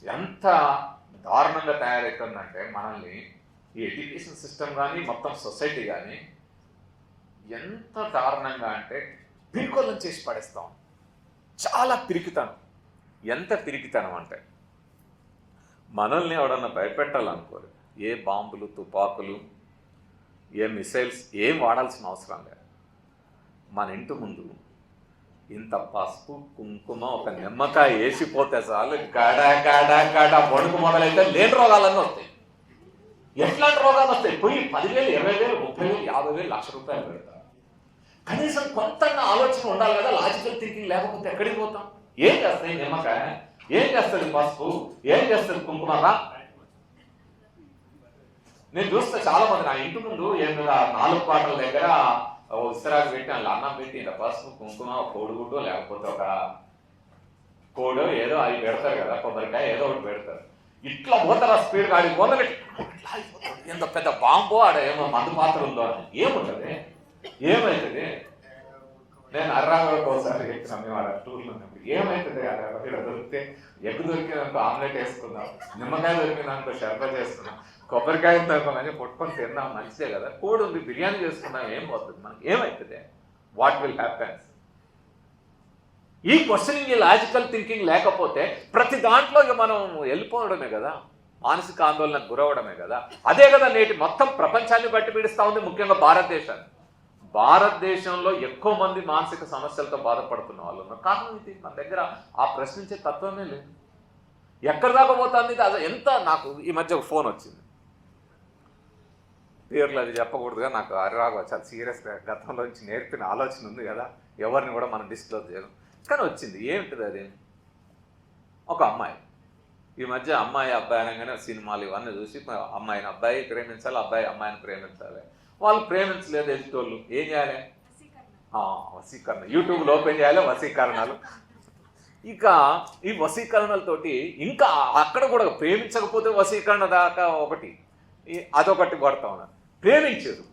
Speaker 1: ఎంత దారుణంగా తయారవుతుందంటే మనల్ని ఈ ఎడ్యుకేషన్ సిస్టమ్ కానీ మొత్తం సొసైటీ కానీ ఎంత దారుణంగా అంటే పిరికొల్లం చేసి పడేస్తాం. చాలా పిరికితనం. ఎంత పిరికితనం అంటే మనల్ని ఎవడన్నా భయపెట్టాలనుకోరు. ఏ బాంబులు, తుపాకులు, ఏ మిసైల్స్ ఏం వాడాల్సిన అవసరం లేదు. మన ఇంటి ముందు ఇంత పసుపు, కుంకుమ, ఒక నిమ్మకాయ వేసిపోతే చాలు గడ గడ గడ వణుకు మొదలైతే లేని రోగాలన్నీ వస్తాయి. ఎట్లాంటి రోగాలు వస్తాయి? పోయి 10,000, 20,000, 30,000, 50,000, ₹1,00,000 పెడతారు. కనీసం కొంత ఆలోచన ఉండాలి కదా. లాజికల్ థింకింగ్ లేకపోతే ఎక్కడికి పోతాం? ఏం చేస్తాయి నిమ్మకాయ, ఏం చేస్తుంది పసుపు, ఏం చేస్తుంది కుంకుమ? నేను చూస్తే చాలా మంది నా ఇంటి ముందు 4 పాటల దగ్గర ఇస్తరాకు పెట్టి అందులో అన్నం పెట్టి ఇలా పసుపు, కుంకుమ, కోడిగుడ్డు లేకపోతే ఒక కోడో ఏదో అవి పెడతారు కదా, కొబ్బరికాయ ఏదో ఒకటి పెడతారు. ఇట్లా పోతారు ఆ స్పీడ్ గాడి పోతారు. ఎంత పెద్ద బాంబో ఆడ ఏమో మందు పాత్ర ఉందో అని. ఏముంటుంది? ఏమవుతుంది? నేను అర్రాగరకు ఒకసారి చెప్పిన మేము ఆడ టూర్లో ఉన్నప్పుడు ఏమవుతుంది? ఇక్కడ దొరికితే ఎగ్గు దొరికిందనుకో ఆమ్లెట్ వేసుకుందాం, నిమ్మకాయ దొరికిందనుకో షర్బత్ చేసుకుందాం, కొబ్బరికాయ ఉందనుకోని పట్టుకొని తిన్నాం, మంచిదే కదా. కోడి ఉంది, బిర్యానీ చేసుకున్నాం, ఏం పోతుంది మనకి? ఏమవుతుంది? What will happens? ఈ క్వశ్చనింగ్, ఈ లాజికల్ థింకింగ్ లేకపోతే ప్రతి దాంట్లో ఇక మనం వెళ్ళిపోవడమే కదా, మానసిక ఆందోళనకు గురవడమే కదా. అదే కదా నేటి మొత్తం ప్రపంచాన్ని బట్టి పీడిస్తూ ఉంది, ముఖ్యంగా భారతదేశాన్ని. భారతదేశంలో ఎక్కువ మంది మానసిక సమస్యలతో బాధపడుతున్న వాళ్ళు ఉన్నారు. కారణం ఇది, మన దగ్గర ఆ ప్రశ్నించే తత్వమే లేదు. ఎక్కడ దాకా పోతుంది అది? ఎంత నాకు ఈ మధ్య ఒక ఫోన్ వచ్చింది, పేర్లు అది చెప్పకూడదుగా, నాకు అరిరాగా చాలా సీరియస్గా గతంలో నుంచి నేర్పిన ఆలోచన ఉంది కదా, ఎవరిని కూడా మనం డిస్క్లోజ్ చేయడం. కానీ వచ్చింది. ఏమిటిది అది? ఒక అమ్మాయి ఈ మధ్య అమ్మాయి అబ్బాయి అనగానే సినిమాలు ఇవన్నీ చూసి అమ్మాయిని అబ్బాయి ప్రేమించాలి, అబ్బాయి అమ్మాయిని ప్రేమించాలి. వాళ్ళు ప్రేమించలేదు ఎదుటోళ్ళు, ఏం చేయాలి? వశీకరణ. యూట్యూబ్లో ఓపెన్ చేయాలి వశీకరణాలు. ఇక ఈ వశీకరణలతోటి ఇంకా అక్కడ కూడా ప్రేమించకపోతే వశీకరణ దాకా ఒకటి, అదొకటి పడతా ఉన్నారు. ప్రేమించారు.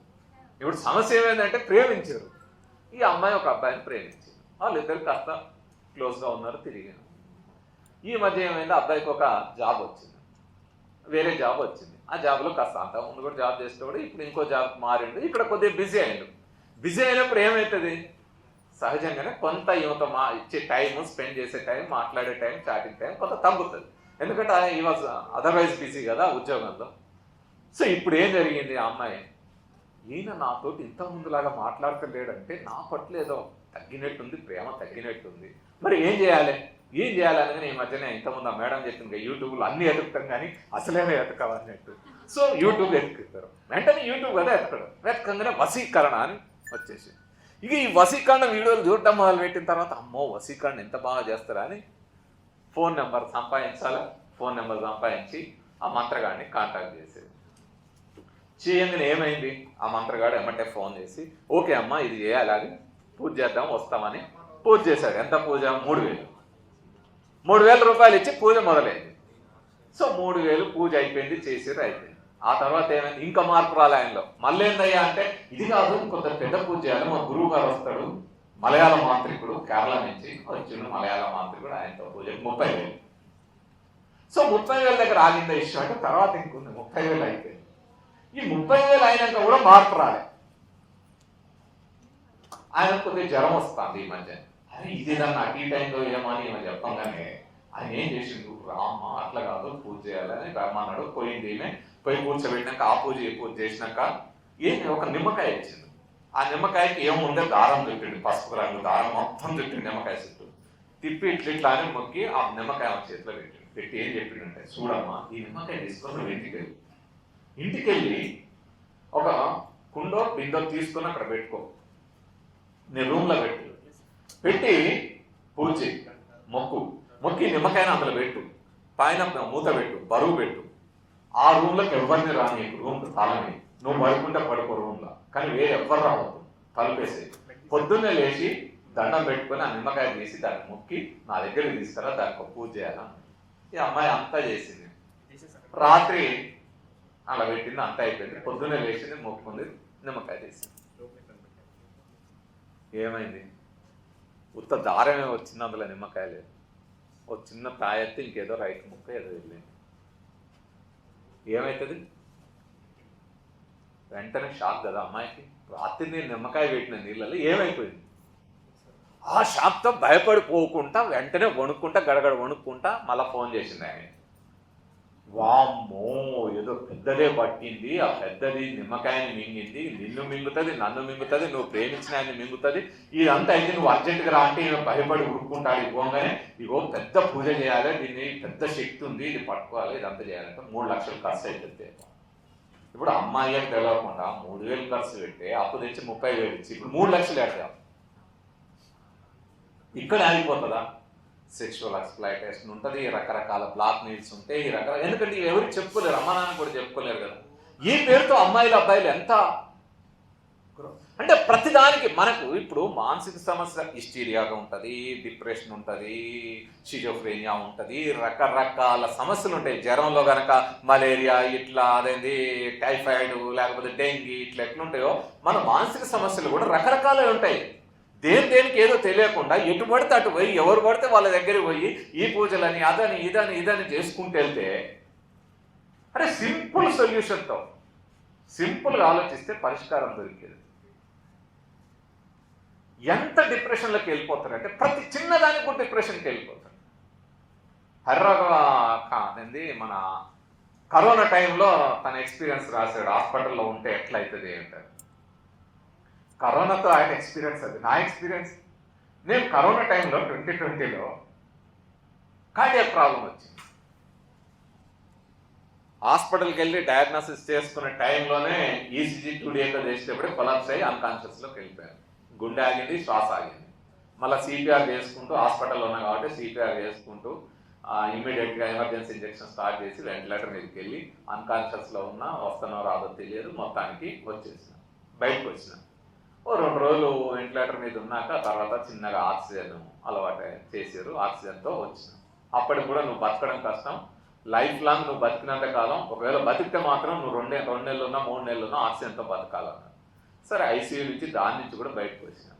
Speaker 1: ఇప్పుడు సమస్య ఏమైందంటే ప్రేమించారు. ఈ అమ్మాయి ఒక అబ్బాయిని ప్రేమించారు, వాళ్ళిద్దరు కాస్త క్లోజ్గా ఉన్నారు, తిరిగారు. ఈ మధ్య ఏమైంది, అబ్బాయికి ఒక జాబ్ వచ్చింది, వేరే జాబ్ వచ్చింది. ఆ జాబ్లో కాస్త అంత ముందు కూడా జాబ్ చేసేవాడు, ఇప్పుడు ఇంకో జాబ్ మారిండు, ఇక్కడ కొద్దిగా బిజీ అయ్యాడు. బిజీ అయినప్పుడు ఏమవుతుంది? సహజంగానే కొంత యువత ఇచ్చే టైం, స్పెండ్ చేసే టైం, మాట్లాడే టైం, చాటింగ్ టైం కొంత తగ్గుతుంది. ఎందుకంటే ఈ వాజ్ అదర్వైజ్ బిజీ కదా ఉద్యోగంలో. సో ఇప్పుడు ఏం జరిగింది? ఆ అమ్మాయి, ఈయన నాతోటి ఇంత ముందులాగా మాట్లాడలేడంటే నా పట్ల ఏదో తగ్గినట్టుంది, ప్రేమ తగ్గినట్టుంది, మరి ఏం చేయాలి అనగానే ఈ మధ్యనే ఇంతకుముందు ఆ మేడం చెప్పింది, యూట్యూబ్లో అన్ని ఎతుకుతాం కానీ అసలేనే ఎతకాలన్నట్టు. సో యూట్యూబ్ ఎతుకుతారు, వెంటనే యూట్యూబ్ కదా ఎతకడం, వెతకంగానే వశీకరణ అని వచ్చేసి ఇక ఈ వశీకరణ వీడియోలు చూడటం మొదలు పెట్టిన తర్వాత అమ్మో వశీకరణ ఎంత బాగా చేస్తారా అని ఫోన్ నెంబర్ సంపాదించాలి. ఫోన్ నెంబర్ సంపాదించి ఆ మంత్రగాడిని కాంటాక్ట్ చేసేది. చేయగానే ఏమైంది, ఆ మంత్రగాడు ఎమ్మటే ఫోన్ చేసి ఓకే అమ్మ ఇది చేయాలి, అది పూజ చేద్దాం వస్తామని పూజ చేశాడు. ఎంత పూజ? 3,000 రూపాయలు ఇచ్చి పూజ మొదలైంది. సో 3,000 పూజ అయిపోయింది, చేసేది అయిపోయింది. ఆ తర్వాత ఏమైంది, ఇంకా మార్పు రాలే ఆయనలో. మళ్ళీ ఏందయ్యా అంటే ఇది కాదు, కొంత పెద్ద పూజ చేయాలి, మా గురువు గారు వస్తాడు, మలయాళ మాంత్రికుడు, కేరళ నుంచి వచ్చిన మలయాళ మాంత్రికుడు, ఆయనతో పూజ 30,000. సో 30,000 దగ్గర ఆగిందా ఇష్టం అంటే తర్వాత ఇంకొంది 30,000 అయిపోయింది. ఈ 30,000 అయినాక కూడా మార్పు రాలే. ఆయన కొద్దిగా జ్వరం వస్తుంది ఈ మధ్య. అరే ఇది దాన్ని అటు ఇటు అయిందో ఏమో అని ఈమె చెప్పంగానే ఆయన ఏం చేసిండు, రామ్మ అట్లా కాదు పూజ చేయాలని రమ్మన్నాడు. పోయింది ఈమె, పోయి కూర్చోబెట్టినాక ఆ పూజ ఈ పూజ చేసినాక ఏమి ఒక నిమ్మకాయ ఇచ్చింది. ఆ నిమ్మకాయకి ఏముందో దారం చుట్టిండు, పసుపు రంగు దారం మొత్తం చుట్టిండు నిమ్మకాయ చుట్టూ. తిప్పి ఇట్లా అని మొక్కి ఆ నిమ్మకాయ చేతిలో పెట్టిండు. పెట్టి ఏం చెప్పిండంటే, చూడమ్మా ఈ నిమ్మకాయ తీసుకొని నువ్వు ఇంటికి వెళ్ళి ఒక కుండో బిందో తీసుకొని అక్కడ పెట్టుకో, నీ రూమ్లో పెట్టి పూజ మొక్కి నిమ్మకాయని అందులో పెట్టు, పైన మూత పెట్టు, బరువు పెట్టు. ఆ రూమ్లోకి ఎవరిని రాని, రూమ్ తాళని, నువ్వు పడుకుంటే పడుకో రూమ్లో, కానీ వేరే ఎవ్వరు రావద్దు, తలుపేసి. పొద్దున్నే లేచి దండం పెట్టుకొని ఆ నిమ్మకాయ తీసి దాన్ని మొక్కి నా దగ్గరికి తీసుకురా, దానికి ఒక పూజ చేయాలని. ఈ అమ్మాయి అంతా చేసింది. రాత్రి అలా పెట్టింది, అంతా అయిపోయింది. పొద్దున్నే లేచింది, మొక్కుంది, నిమ్మకాయ తీసింది. ఏమైంది? ఉత్త దారమే వచ్చింది, అందులో నిమ్మకాయ లేదు. ఒక చిన్న తాయెత్తి ఇంకేదో రైట్ ముక్క ఏదో వెళ్ళింది. ఏమవుతుంది? వెంటనే షాక్ కదా అమ్మాయికి. రాత్రి నేను నిమ్మకాయ పెట్టిన నీళ్ళలో ఏమైపోయింది? ఆ షాక్తో భయపడిపోకుండా వెంటనే వణుక్కుంటా, గడగడ వణుక్కుంటా మళ్ళీ ఫోన్ చేసింది ఆయన. వామ్మో ఏదో పెద్దదే పట్టింది, ఆ పెద్దది నిమ్మకాయని మింగింది, నిన్ను మింగుతుంది, నన్ను మింగుతుంది, నువ్వు ప్రేమించిన ఆయన్ని మింగుతుంది, ఇదంతా అయితే నువ్వు అర్జెంటుగా రా అంటే భయపడి ఉరుక్కుంటాడు. ఇవ్వగానే ఇగో పెద్ద పూజ చేయాలి, దీన్ని పెద్ద శక్తి ఉంది, ఇది పట్టుకోవాలి, ఇదంతా చేయాలంటే 3 లక్షలు ఖర్చు అవుతుంది. ఇప్పుడు అమ్మాయికి తెలవకుండా 3,000 ఖర్చు పెట్టి అప్పు తెచ్చి 30,000 ఇచ్చి ఇప్పుడు 3 లక్షలు వేస్తాం. ఇక్కడ ఆగిపోతుందా? సెక్షువల్ ఎక్స్‌ప్లాయిటేషన్ ఉంటుంది, రకరకాల బ్లాక్ మెయిల్స్ ఉంటాయి, ఎందుకంటే ఎవరికి చెప్పుకోలేరు, అమ్మ నాన్న కూడా చెప్పుకోలేరు కదా. ఈ పేరుతో అమ్మాయిలు అబ్బాయిలు ఎంత అంటే ప్రతిదానికి మనకు ఇప్పుడు మానసిక సమస్య హిస్టీరియాగా ఉంటుంది, డిప్రెషన్ ఉంటుంది, షిజోఫ్రేనియా ఉంటుంది, రకరకాల సమస్యలు ఉంటాయి. జ్వరంలో కనుక మలేరియా ఇట్లా, అదేంది టైఫాయిడ్, లేకపోతే డెంగీ, ఇట్లా ఎట్లుంటాయో మన మానసిక సమస్యలు కూడా రకరకాలే ఉంటాయి. దేనికి ఏదో తెలియకుండా ఎటు పడితే అటు పోయి ఎవరు పడితే వాళ్ళ దగ్గరికి పోయి ఈ పూజలని అదని ఇదని చేసుకుంటూ వెళ్తే, అంటే సింపుల్ సొల్యూషన్తో సింపుల్గా ఆలోచిస్తే పరిష్కారం దొరికేది. ఎంత డిప్రెషన్లోకి వెళ్ళిపోతారంటే ప్రతి చిన్నదానికి కూడా డిప్రెషన్కి వెళ్ళిపోతారు. హర్రాగా మన కరోనా టైంలో తన ఎక్స్పీరియన్స్ రాశాడు, హాస్పిటల్లో ఉంటే ఎట్లా అవుతుంది అంటారు. కరోనాతో ఆయన ఎక్స్పీరియన్స్, అది నా ఎక్స్పీరియన్స్. నేను కరోనా టైంలో 2020లో కార్డియాక్ ప్రాబ్లం వచ్చింది. హాస్పిటల్కి వెళ్ళి డయాగ్నోసిస్ చేసుకునే టైంలోనే ఈసీజీ 2Dగా చేసేటప్పుడే కొలాప్స్ అయ్యి అన్కాన్షియస్లోకి వెళ్ళిపోయాను. గుండె ఆగింది, శ్వాస ఆగింది. మళ్ళీ సిపిఆర్ చేసుకుంటూ, హాస్పిటల్లో ఉన్నా కాబట్టి సిపిఆర్ చేసుకుంటూ ఇమ్మీడియట్గా ఎమర్జెన్సీ ఇంజెక్షన్ స్టార్ట్ చేసి వెంటిలేటర్ మీదకి వెళ్ళి అన్కాన్షియస్లో ఉన్నా, వస్తానో రాదో తెలియదు, మొత్తానికి వచ్చేసిన, బయటకు వచ్చిన. 2 రోజులు వెంటిలేటర్ మీద ఉన్నాక తర్వాత చిన్నగా ఆక్సిజన్ అలవాటు చేసారు, ఆక్సిజన్తో వచ్చిన. అప్పటికి కూడా నువ్వు బతకడం కష్టం, లైఫ్ లాంగ్ నువ్వు బతికినంత కాలం, ఒకవేళ బతికితే మాత్రం నువ్వు 2 నెలలు ఉన్నా 3 నెలలు ఉన్నా ఆక్సిజన్తో బతకాలన్నా. సరే ఐసీయూ నుంచి దాని నుంచి కూడా బయటకు వచ్చిన,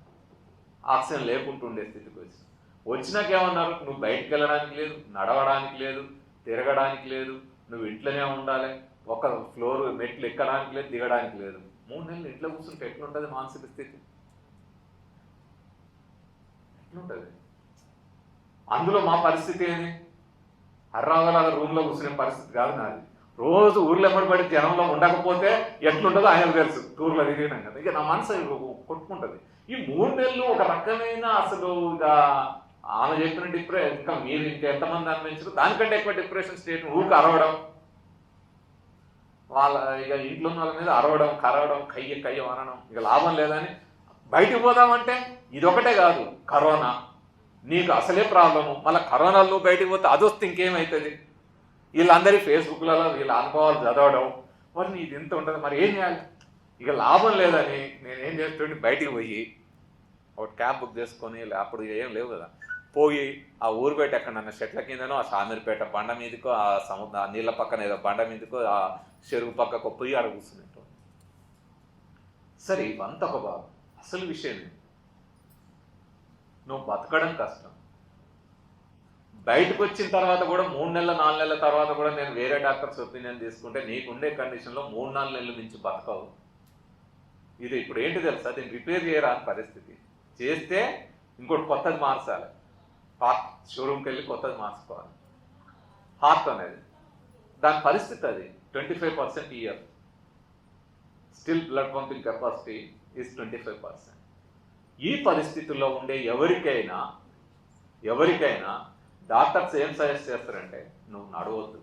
Speaker 1: ఆక్సిజన్ లేకుండా ఉండే స్థితికి వచ్చిన. వచ్చినాక ఏమన్నారు, నువ్వు బయటకు వెళ్ళడానికి లేదు, నడవడానికి లేదు, తిరగడానికి లేదు, నువ్వు ఇంట్లోనే ఉండాలి, ఒక ఫ్లోర్ మెట్లు ఎక్కడానికి లేదు, దిగడానికి లేదు. 3 నెలలు ఇంట్లో కూర్చుంటే ఎట్లుంటుంది మానసిక స్థితి? ఎట్లుంటుంది? అందులో మా పరిస్థితి ఏంది? హర్రాగలాగా రూమ్లో కూర్చునే పరిస్థితి కాదు నాది. రోజు ఊర్లో ఎమ్మడిపడి జనంలో ఉండకపోతే ఎట్లుంటుందో ఆయనకు తెలుసు, టూర్లో తిరిగినాం కదా. ఇక నా మనసు కొట్టుకుంటుంది. ఈ 3 నెలలు ఒక రకమైన అసలు ఇక ఆమె చెప్పిన డిప్రెషన్, ఇంకా మీరు ఇంకెంతమంది అనిపించారు, దానికంటే ఎక్కువ డిప్రెషన్ స్టేట్. ఊరికి అరవడం, వాళ్ళ ఇక ఇంట్లో ఉన్న వాళ్ళ మీద అరవడం, కరవడం, కయ్యం అనడం, ఇక లాభం లేదని బయటికి పోదామంటే ఇదొకటే కాదు, కరోనా నీకు అసలే ప్రాబ్లము. మళ్ళీ కరోనాలో నువ్వు బయటికి పోతే అది వస్తే ఇంకేమవుతుంది? వీళ్ళందరి ఫేస్బుక్లలో వీళ్ళ అనుభవాలు చదవడం, మరి ఇది ఇంత ఉంటుంది, మరి ఏం చేయాలి? ఇక లాభం లేదని నేనేం చేస్తుంటే బయటికి పోయి ఒక క్యాబ్ బుక్ చేసుకొని, అప్పుడు ఏం లేవు కదా, పోయి ఆ ఊరు బయట ఎక్కడన్నా చెట్ల కిందనో, ఆ షామీర్పేట బండ మీదకో, ఆ సముద్ర ఆ నీళ్ళ పక్కన ఏదో బండ మీదకో, ఆ చెరువు పక్కకు పోయి ఆడ కూర్చున్నట్టు. సరే ఇవంతా ఒక బాబు, అసలు విషయం నువ్వు బతకడం కష్టం. బయటకు వచ్చిన తర్వాత కూడా 3 నెలల 4 నెలల తర్వాత కూడా నేను వేరే డాక్టర్స్ ఒపీనియన్ తీసుకుంటే నీకుండే కండిషన్లో 3-4 నెలల నుంచి బతకవు. ఇది ఇప్పుడు ఏంటి తెలుసా, దీన్ని రిపేర్ చేయరా అని పరిస్థితి. చేస్తే ఇంకోటి కొత్తది మార్చాలి, హార్ట్ షోరూమ్కి వెళ్ళి కొత్తది మార్చుకోవాలి. హార్ట్ అనేది దాని పరిస్థితి అది 25% year, still blood pumping capacity is 25%. ఈ పరిస్థితుల్లో ఉండే ఎవరికైనా డాక్టర్స్ ఏం సజెస్ట్ చేస్తారంటే, నువ్వు నడవద్దు,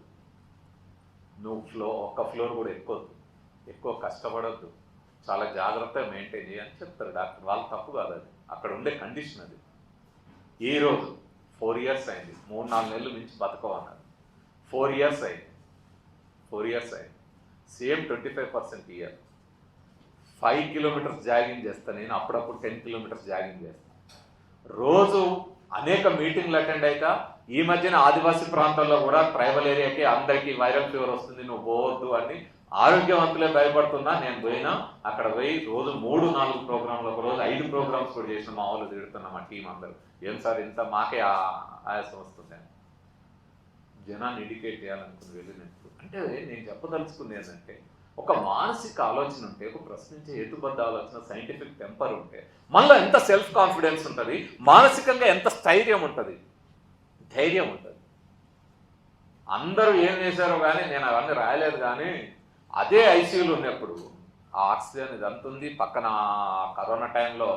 Speaker 1: నువ్వు ఒక్క ఫ్లోర్ కూడా ఎక్కువ కష్టపడద్దు, చాలా జాగ్రత్తగా మెయింటైన్ చేయని చెప్తారు డాక్టర్. వాళ్ళ తప్పు కాదు, అది అక్కడ ఉండే కండిషన్ అది. ఈరోజు 4 years అయింది, 3-4 నెలలు మించి బతకమన్నారు. 4 years అయింది, సేమ్ 25% ఇయర్. 5 kilometers జాగింగ్ చేస్తాను నేను, అప్పుడప్పుడు 10 kilometers జాగింగ్ చేస్తాను. రోజు అనేక మీటింగ్లు అటెండ్ అయితే, ఈ మధ్యన ఆదివాసీ ప్రాంతాల్లో కూడా ట్రైబల్ ఏరియాకి అందరికీ వైరల్ ఫీవర్ వస్తుంది, నువ్వు పోవద్దు అని ఆరోగ్యవంతులే భయపడుతున్నా. నేను పోయినా, అక్కడ పోయి రోజు 3-4 ప్రోగ్రాంలు, ఒక రోజు 5 programs కూడా చేసిన. మా వాళ్ళు తిడుతున్నా, మా టీం అందరూ, ఏం సార్ ఇంత మాకే ఆయాసం వస్తుంది అని. జనాన్ని ఎడ్యుకేట్ చేయాలనుకుని వెళ్ళినప్పుడు అంటే నేను చెప్పదలుచుకుంది ఏంటంటే, ఒక మానసిక ఆలోచన ఉంటే, ఒక ప్రశ్నించే హేతుబద్ధ ఆలోచన, సైంటిఫిక్ టెంపర్ ఉంటే మనలో ఎంత సెల్ఫ్ కాన్ఫిడెన్స్ ఉంటుంది, మానసికంగా ఎంత ధైర్యం ఉంటుంది. అందరూ ఏం చేశారో కానీ నేను అవన్నీ రాయలేదు. కానీ అదే ఐసీయూలో ఉన్నప్పుడు ఆ ఆక్సిజన్ ఇదంతా ఉంది, పక్కన కరోనా టైంలో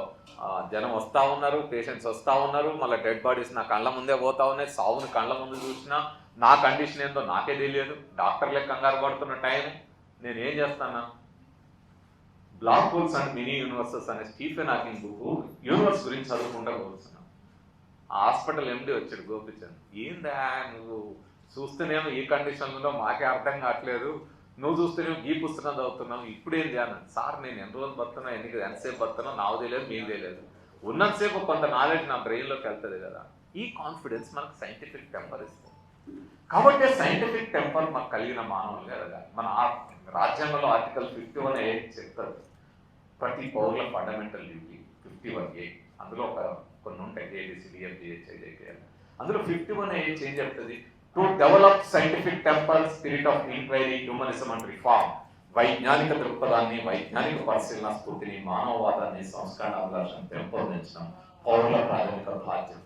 Speaker 1: జనం వస్తూ ఉన్నారు, పేషెంట్స్ వస్తూ ఉన్నారు, మళ్ళీ డెడ్ బాడీస్ నా కళ్ళ ముందే పోతా ఉన్నాయి, సావుని కళ్ళ ముందు చూసినా నా కండిషన్ ఏందో నాకే తెలియదు. డాక్టర్లే కంగారు పడుతున్న టైం. నేను ఏం చేస్తాను, black holes and mini universes అనే స్టీఫెన్ హాకింగ్ బుక్ యూనివర్స్ గురించి చదువుకుంటా కూర్చున్నాను. ఆ హాస్పిటల్ ఎండి వచ్చాడు, గోపిచంద్. ఏందా నువ్వు చూస్తేనేమో ఈ కండిషన్లో మాకే అర్థం కావట్లేదు, నువ్వు చూస్తేనేమో ఈ పుస్తకం చదువుతున్నావు, ఇప్పుడు ఏంది అన్నాను. సార్ నేను ఎన్ని రోజులు బతున్నా, ఎంతసేపు బతున్నా నాకు తెలియదు, మీకు తెలియదు. ఉన్నంతసేపు కొంత నాలెడ్జ్ నా బ్రెయిన్లోకి వెళ్తుంది కదా. ఈ కాన్ఫిడెన్స్ మనకు సైంటిఫిక్ టెంపర్ ఇస్తుంది. కాబట్టి సైంటిఫిక్ టెంపర్ మనకు కలిగిన మానవులుగా ఎదగాలి. మన రాజ్యాంగంలో ఆర్టికల్ 51A చెప్తారు, ప్రతి పౌరుల ఫండమెంటల్ డ్యూటీ. 51A అందులో కొన్ని ఉంటాయి, ABCDFGHIJK. అందులో 51A ఏం చెప్తుంది, to develop scientific temper, spirit of enquiry, humanism and reform. వైజ్ఞానిక దృక్పథాన్ని, వైజ్ఞానిక పరిశీలన స్ఫూర్తిని, మానవవాదాన్ని, సంస్కరణ అభిలాషను పెంపొందించడం పౌరుల ప్రాథమిక బాధ్యత.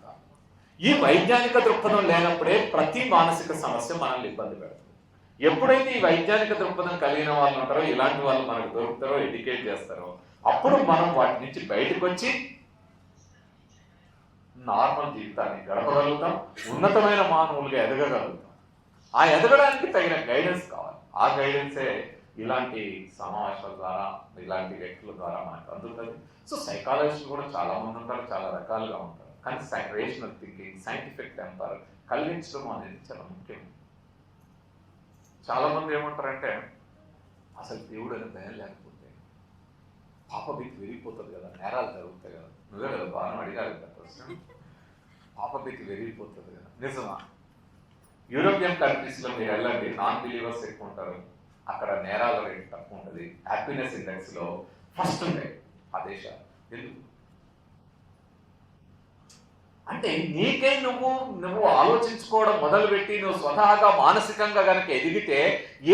Speaker 1: ఈ వైజ్ఞానిక దృక్పథం లేనప్పుడే ప్రతి మానసిక సమస్య మనల్ని ఇబ్బంది పెడుతుంది. ఎప్పుడైతే ఈ వైజ్ఞానిక దృక్పథం కలిగిన వాళ్ళు ఉంటారో, ఇలాంటి వాళ్ళు మనకు దొరుకుతారో, ఎడ్యుకేట్ చేస్తారో, అప్పుడు మనం వాటి నుంచి బయటకు వచ్చి నార్మల్ జీవితాన్ని గడపగలుగుతాం, ఉన్నతమైన మానవులుగా ఎదగగలుగుతాం. ఆ ఎదగడానికి తగిన గైడెన్స్ కావాలి. ఆ గైడెన్సే ఇలాంటి సమావేశాల ద్వారా, ఇలాంటి వ్యక్తుల ద్వారా మనకు అందుతుంది. సో సైకాలజిస్ట్ కూడా చాలా మంది ఉంటారు, చాలా రకాలుగా ఉంటారు. కానీ రేషనల్ థింకింగ్, సైంటిఫిక్ టెంపర్ కలిగించడం అనేది చాలా ముఖ్యం. చాలా మంది ఏమంటారంటే, అసలు దేవుడు అనే భయం లేకపోతే పాపభీతి విరిగిపోతుంది కదా, నేరాలు జరుగుతాయి కదా. నువ్వే కదా బాగా అడిగారు కదా ప్రశ్న, పాపభీతి విరిగిపోతుంది కదా. నిజమా? యూరోపియన్ కంట్రీస్లో మీరు వెళ్ళండి, నాన్ బిలీవర్స్ ఎక్కువ ఉంటారు, అక్కడ నేరాల రేటు తక్కువ ఉంటుంది, హ్యాపీనెస్ ఇండెక్స్లో ఫస్ట్ ఉంటాయి ఆ దేశాలు. ఎందుకు అంటే నీకే నువ్వు ఆలోచించుకోవడం మొదలుపెట్టి నువ్వు స్వతహాగా మానసికంగా కనుక ఎదిగితే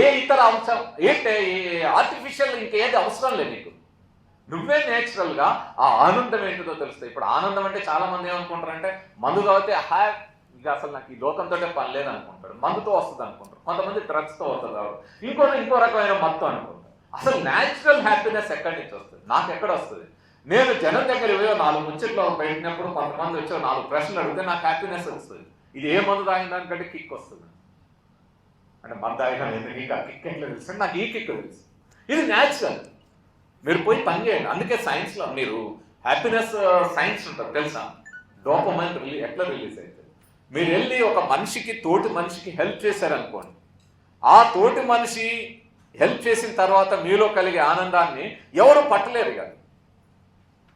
Speaker 1: ఏ ఇతర అంశం ఆర్టిఫిషియల్ ఇంకేది అవసరం లేదు నీకు. నువ్వే నేచురల్గా ఆ ఆనందం ఏంటిదో తెలుస్తాయి. ఇప్పుడు ఆనందం అంటే చాలా మంది ఏమనుకుంటారంటే, మందు తాగితే ఇక అసలు నాకు ఈ లోకంతో పని లేదు అనుకుంటాడు, మందుతో వస్తుంది అనుకుంటారు. కొంతమంది డ్రగ్స్తో వస్తుంది, ఇంకో రకమైన మత్తు అనుకుంటారు. అసలు న్యాచురల్ హ్యాపీనెస్ ఎక్కడి నుంచి వస్తుంది? నాకు ఎక్కడ వస్తుంది? నేను జనం దగ్గర 4 ముచ్చట్లు పెట్టినప్పుడు కొంతమంది వచ్చి 4 ప్రశ్నలు అడిగితే నాకు హ్యాపీనెస్ వస్తుంది. ఇది ఏ మందు తాగిన దానికంటే కిక్ వస్తుంది. అంటే మందు తాగిన నీకు ఆ కిక్ ఎట్లా తెలుసు? నాకు ఈ కిక్ తెలుసు. ఇది న్యాచురల్. మీరు పోయి పని చేయండి. అందుకే సైన్స్లో మీరు హ్యాపీనెస్ సైన్స్ ఉంటుంది తెలుసా, డోపమైన్ ఎట్లా రిలీజ్ అవుతుంది. మీరు వెళ్ళి ఒక తోటి మనిషికి హెల్ప్ చేశారనుకోండి, ఆ తోటి మనిషి హెల్ప్ చేసిన తర్వాత మీలో కలిగే ఆనందాన్ని ఎవరు పట్టలేరు కదా.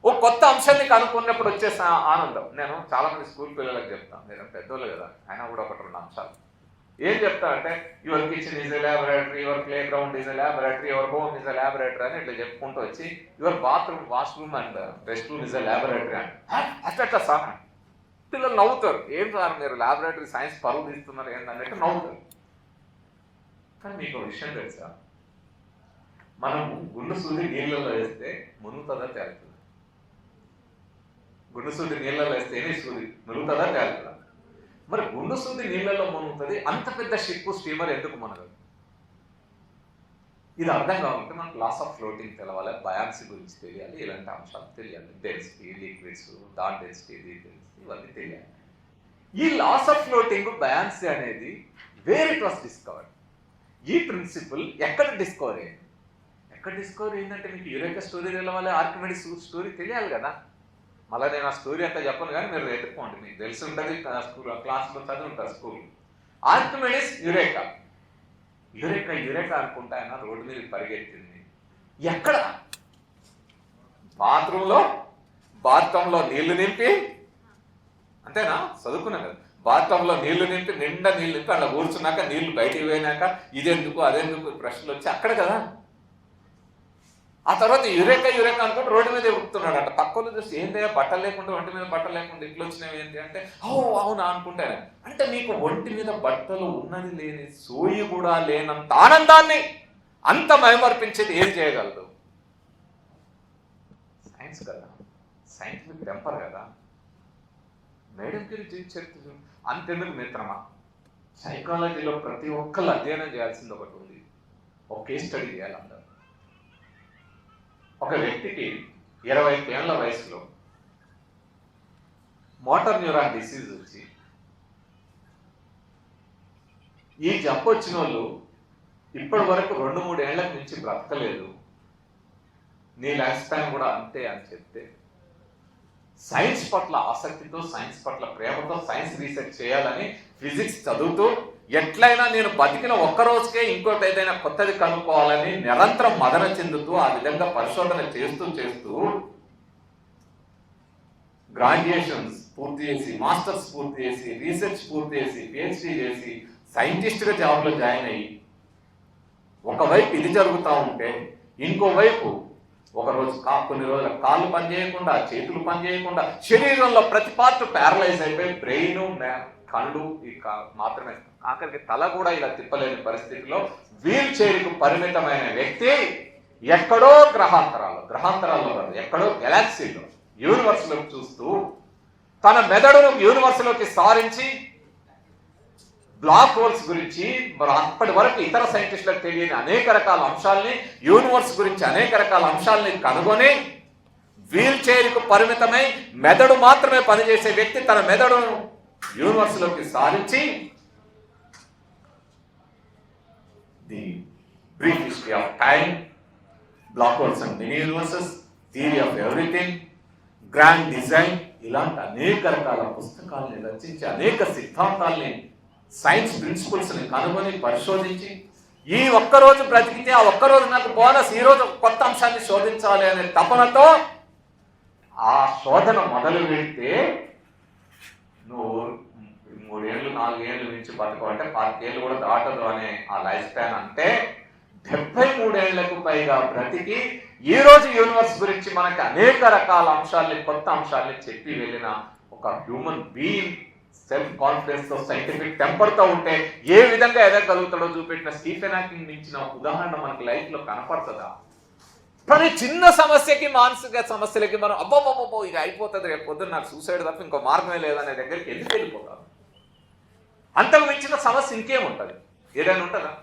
Speaker 1: ఓ కొత్త అంశాన్ని కనుక్కున్నప్పుడు వచ్చే ఆనందం. నేను చాలా మంది స్కూల్ పిల్లలకు చెప్తాను, నేను పెద్దోళ్ళు కదా, అయినా కూడా 1-2 అంశాలు ఏం చెప్తా అంటే, your kitchen is a laboratory, your play ground is a laboratory, your home is a laboratory అని ఇట్లా చెప్పుకుంటూ వచ్చి, your washroom and rest room is a laboratory అని అట్లా సార్ పిల్లలు నవ్వుతారు. ఏం సార్ మీరు ల్యాబొరేటరీ సైన్స్ పరువు తీస్తున్నారు ఏంటన్నట్టు నవ్వుతారు. కానీ మీకు విషయం తెలుసా, మనం గుండు సూది నీళ్ళలో వేస్తే మునుగుతుందా తేలుతుంది. గుండు సూది నీళ్ళలో వేస్తేనే సూది మునుగుతుందా తేలుతుందా? మరి గుండు సూది నీళ్ళలో మునుగుతుంది, అంత పెద్ద షిప్ స్టీమర్ ఎందుకు మునగదు? ఇది అర్థం కావాలంటే మనకు లాస్ ఆఫ్ ఫ్లోటింగ్ తెలవాలి, బయాన్సీ గురించి తెలియాలి, ఇలాంటి అంశాలు తెలియాలి, డెన్సిటీ, లిక్విడ్స్, డాట్ డెన్సిటీ, ఇవన్నీ తెలియాలి. ఈ లాస్ ఆఫ్ ఫ్లోటింగ్, బయాన్సీ అనేది వేర్ ఇట్ వాస్ డిస్కవర్డ్. ఈ ప్రిన్సిపల్ ఎక్కడ డిస్కవర్ అయింది? ఎక్కడ డిస్కవర్ అయిందంటే మీకు యూరేకా స్టోరీ తెలవాలి, ఆర్కిమెడిస్ స్టోరీ తెలియాలి కదా. మళ్ళీ నేను ఆ స్టోరీ అంతా చెప్పను కానీ మీరు వెతుక్కోండి, మీకు తెలిసి ఉంటుంది, స్కూల్ క్లాస్లో చదివి ఉంటారు school. Archimedes Eureka Eureka Eureka అనుకుంటా ఆయన రోడ్డు మీద పరిగెత్తింది. ఎక్కడ? బాత్రూంలో నీళ్లు నింపి, అంతేనా? చదువుకున్నాం కదా, బాత్రూంలో నీళ్లు నింపి, నిండా నీళ్ళు నింపి అలా కూర్చున్నాక నీళ్లు బయటికి పోయినాక ఇదెందుకు అదెందుకు ప్రశ్నలు వచ్చి అక్కడ కదా. ఆ తర్వాత యురేకా యురేకా అనుకుంటే రోడ్డు మీద ఎగురుతున్నాడు అంట. పక్కలు చూసి ఏంటయ్యా బట్టలు లేకుండా, ఒంటి మీద బట్టలు లేకుండా ఇట్లా వచ్చినవి ఏంటి అంటే, అవునా అనుకుంటాను. అంటే మీకు ఒంటి మీద బట్టలు ఉన్నది లేని, సోయి కూడా లేనంత ఆనందాన్ని, అంత మైమర్పించేది ఏం చేయగలదు? సైన్స్ కదా, సైంటిఫిక్ టెంపర్ కదా. మేడం గారి చరిత్ర అంతెందుకు మిత్రమా, సైకాలజీలో ప్రతి ఒక్కళ్ళు అధ్యయనం చేయాల్సింది ఒకటి ఉంది, ఒక కేస్ స్టడీ చేయాలి అందరూ. ఒక వ్యక్తికి 25 ఏళ్ల వయసులో మోటార్ న్యూరాన్ డిసీజ్ వచ్చి, ఈ జబ్బు వచ్చిన వాళ్ళు ఇప్పటి వరకు 2-3 ఏళ్లకు మించి బ్రతకలేదు, నీ లైఫ్ స్పాన్ కూడా అంతే అని చెప్తే, సైన్స్ పట్ల ఆసక్తితో, సైన్స్ పట్ల ప్రేమతో, సైన్స్ రీసెర్చ్ చేయాలని ఫిజిక్స్ చదువుతూ, ఎట్లయినా నేను బతికిన ఒక్క రోజుకే ఇంకోటి ఏదైనా కొత్తది కనుక్కోవాలని నిరంతరం మదన చెందుతూ, ఆ విధంగా పరిశోధన చేస్తూ గ్రాడ్యుయేషన్స్ పూర్తి చేసి, మాస్టర్స్ పూర్తి చేసి, రీసెర్చ్ పూర్తి చేసి, పిహెచ్డీ చేసి, సైంటిస్ట్గా జాబ్లో జాయిన్ అయ్యి, ఒకవైపు ఇది జరుగుతూ ఉంటే ఇంకోవైపు ఒకరోజు కొన్ని రోజుల కాళ్ళు పనిచేయకుండా, చేతులు పనిచేయకుండా, శరీరంలో ప్రతి పార్ట్ ప్యారలైజ్ అయిపోయి, బ్రెయిన్, కళ్ళు మాత్రమే, ఆఖరికి తల కూడా ఇలా తిప్పలేని పరిస్థితిలో వీల్ చైర్కు పరిమితమైన వ్యక్తి ఎక్కడో గ్రహాంతరాల్లో కాదు, ఎక్కడో గెలాక్సీలో, యూనివర్స్లోకి చూస్తూ తన మెదడును యూనివర్స్లోకి సారించి బ్లాక్ హోల్స్ గురించి, మరి అప్పటి వరకు ఇతర సైంటిస్టులకు తెలియని అనేక రకాల అంశాలని, యూనివర్స్ గురించి అనేక రకాల అంశాలని కనుగొని, వీల్ చైర్కు పరిమితమై మెదడు మాత్రమే పనిచేసే వ్యక్తి తన మెదడును యూనివర్స్లోకి సారించి the brief history of time, black holes and mini universes, theory of everything, grand design, ఇలాంటి అనేక రకాల పుస్తకాలని రచించి, అనేక సిద్ధాంతాలని, సైన్స్ ప్రిన్సిపల్స్ ని కనుగొని పరిశోధించి, ఈ ఒక్కరోజు బ్రతికితే ఆ ఒక్కరోజు నాకు బోనస్, ఈ రోజు కొత్త అంశాన్ని శోధించాలి అనే తపనతో ఆ శోధన మొదలు పెడితే, నువ్వు 3 ఏళ్ళు 4 ఏళ్ళు మించి బతకమంటే 25 ఏళ్ళు కూడా దాటదు అనే ఆ లైఫ్ స్పాన్. అంటే 73 ఏళ్లకు పైగా బ్రతికి ఈ రోజు యూనివర్స్ గురించి మనకి అనేక రకాల అంశాలని, కొత్త అంశాలని చెప్పి వెళ్ళిన ఒక హ్యూమన్ బీయింగ్ సెల్ఫ్ కాన్ఫిడెన్స్ తో, సైంటిఫిక్ టెంపర్ తో ఉంటే ఏ విధంగా ఎదగలుగుతాడో చూపెట్టిన స్టీఫెన్ హాకింగ్ మించిన ఉదాహరణ మనకి లైఫ్ లో కనపడుతుందా? ప్రతి చిన్న సమస్యకి, మానసిక సమస్యలకి మనం అబ్బో ఇక అయిపోతుంది, రేపు పొద్దున్న నాకు సూసైడ్ తప్ప ఇంకో మార్గమే లేదనే దగ్గరికి ఎందుకు వెళ్ళిపోతారు? అంతకు మించిన సమస్య ఇంకేముంటుంది? ఏదైనా ఉంటుందా?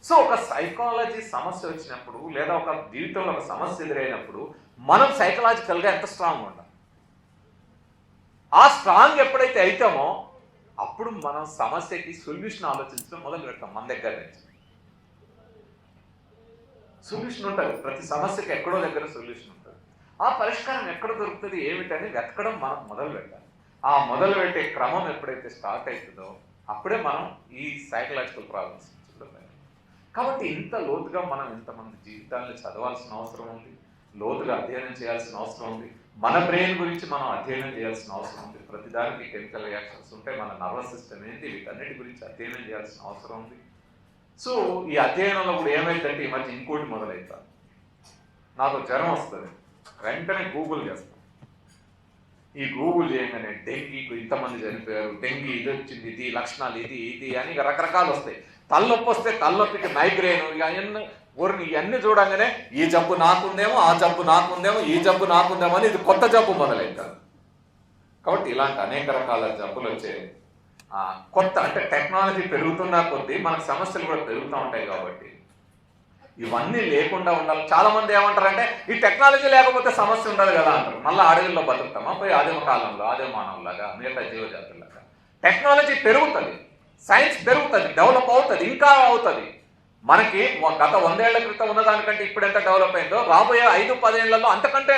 Speaker 1: సో ఒక సైకాలజీ సమస్య వచ్చినప్పుడు, లేదా ఒక జీవితంలో ఒక సమస్య ఎదురైనప్పుడు మనం సైకలాజికల్గా ఎంత స్ట్రాంగ్ ఉండాలి? ఆ స్ట్రాంగ్ ఎప్పుడైతే అవుతామో అప్పుడు మనం సమస్యకి సొల్యూషన్ ఆలోచించడం మొదలు పెడతాం. మన దగ్గర నుంచి సొల్యూషన్ ఉంటుంది, ప్రతి సమస్యకి ఎక్కడో దగ్గర సొల్యూషన్ ఉంటుంది. ఆ పరిష్కారం ఎక్కడ దొరుకుతుంది ఏమిటని వెతకడం మనం మొదలు పెట్టాలి. ఆ మొదలు పెట్టే క్రమం ఎప్పుడైతే స్టార్ట్ అవుతుందో అప్పుడే మనం ఈ సైకలాజికల్ ప్రాబ్లమ్స్ చూడలేదు. కాబట్టి ఇంత లోతుగా మనం ఇంతమంది జీవితాలను చదవాల్సిన అవసరం ఉంది, లోతుగా అధ్యయనం చేయాల్సిన అవసరం ఉంది, మన బ్రెయిన్ గురించి మనం అధ్యయనం చేయాల్సిన అవసరం ఉంది. ప్రతిదానికి కెమికల్ రియాక్షన్స్ ఉంటాయి, మన నర్వస్ సిస్టమ్ ఏంటి, వీటన్నిటి గురించి అధ్యయనం చేయాల్సిన అవసరం ఉంది. సో ఈ అధ్యయనంలో కూడా ఏమైందంటే ఈ మధ్య ఇంకోటి మొదలవుతా, నాకు జ్వరం వస్తుంది, వెంటనే గూగుల్ చేస్తాను. ఈ గూగుల్ చేయగానే డెంగీకు ఇంతమంది చనిపోయారు, డెంగీ ఇది వచ్చింది, ఇది లక్షణాలు, ఇది అని రకరకాలు వస్తాయి. తలనొప్పి వస్తే తలనొప్పికి మైగ్రేన్, ఇవన్నీ చూడంగానే ఈ జబ్బు నాకుందేమో, ఆ జబ్బు నాకుందేమో, ఈ జబ్బు నాకుందేమో అని ఇది కొత్త జబ్బు మొదలవుతుంది. కాబట్టి ఇలాంటి అనేక రకాల జబ్బులు వచ్చే కొత్త అంటే టెక్నాలజీ పెరుగుతున్న కొద్దీ మనకు సమస్యలు కూడా పెరుగుతూ ఉంటాయి. కాబట్టి ఇవన్నీ లేకుండా ఉండాలి. చాలా మంది ఏమంటారంటే ఈ టెక్నాలజీ లేకపోతే సమస్య ఉండదు కదా అంటారు. మళ్ళీ అడవుల్లో బతుకుతామా పోయి ఆదిమ కాలంలో ఆదిమ మానవులాగా మిగతా జీవజాతులాగా. టెక్నాలజీ పెరుగుతుంది, సైన్స్ పెరుగుతుంది, డెవలప్ అవుతుంది, ఇంకా అవుతుంది. మనకి గత 100 ఏళ్ల క్రితం ఉన్నదానికంటే ఇప్పుడు ఎంత డెవలప్ అయిందో రాబోయే 5-10 ఏళ్లలో అంతకంటే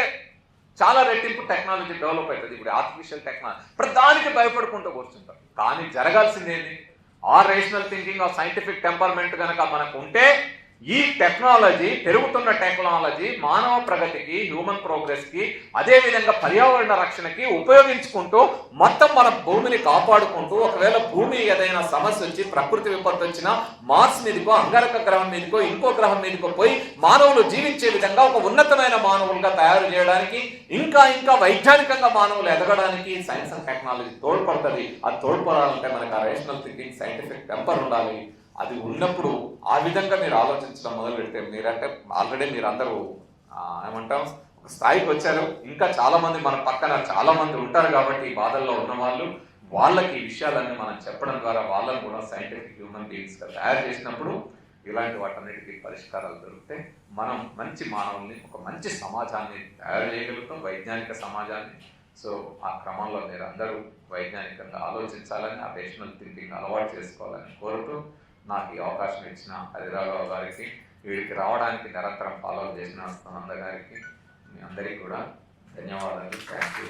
Speaker 1: చాలా రెట్టింపు టెక్నాలజీ డెవలప్ అవుతుంది. ఇప్పుడు ఆర్టిఫిషియల్ టెక్నాలజీ ప్రతిదానికి భయపడుకుంటూ కూర్చుంటారు. కానీ జరగాల్సింది ఏంటి? ఆ రేషనల్ థింకింగ్, ఆ సైంటిఫిక్ టెంపర్మెంట్ కనుక మనకు ఉంటే ఈ టెక్నాలజీ, పెరుగుతున్న టెక్నాలజీ మానవ ప్రగతికి, హ్యూమన్ ప్రోగ్రెస్కి, అదేవిధంగా పర్యావరణ రక్షణకి ఉపయోగించుకుంటూ మొత్తం మన భూమిని కాపాడుకుంటూ, ఒకవేళ భూమి ఏదైనా సమస్య వచ్చి ప్రకృతి విపత్తు వచ్చినా మార్స్ మీదకో, అంగారక గ్రహం మీదకో, ఇంకో గ్రహం మీదకో పోయి మానవులు జీవించే విధంగా ఒక ఉన్నతమైన మానవులుగా తయారు చేయడానికి, ఇంకా ఇంకా వైజ్ఞానికంగా మానవులు ఎదగడానికి సైన్స్ అండ్ టెక్నాలజీ తోడ్పడుతుంది. అది తోడ్పడాలంటే మనకు ఆ రేషనల్ థింకింగ్, సైంటిఫిక్ టెంపర్ ఉండాలి. అది ఉన్నప్పుడు ఆ విధంగా మీరు ఆలోచించడం మొదలు పెడితే మీరంటే ఆల్రెడీ మీరందరూ ఏమంటాం ఒక స్థాయికి వచ్చారు. ఇంకా చాలా మంది మన పక్కన చాలా మంది ఉంటారు. కాబట్టి ఈ బాధల్లో ఉన్న వాళ్ళకి ఈ విషయాలన్నీ మనం చెప్పడం ద్వారా వాళ్ళని కూడా సైంటిఫిక్ హ్యూమన్ బీయింగ్స్గా తయారు చేసినప్పుడు ఇలాంటి వాటన్నిటికీ పరిష్కారాలు దొరికితే మనం మంచి మానవుల్ని, ఒక మంచి సమాజాన్ని తయారు చేయగలుగుతాం, వైజ్ఞానిక సమాజాన్ని. సో ఆ క్రమంలో మీరు అందరూ వైజ్ఞానికంగా ఆలోచించాలని, ఆ రేషనల్ థింకింగ్ అలవాటు చేసుకోవాలని కోరుతూ నాకు ఈ అవకాశం ఇచ్చిన హరిరాఘవ గారికి, వీడికి రావడానికి నిరంతరం ఫాలో చేసిన నంద గారికి, మీ అందరికీ కూడా ధన్యవాదాలు. Thank you.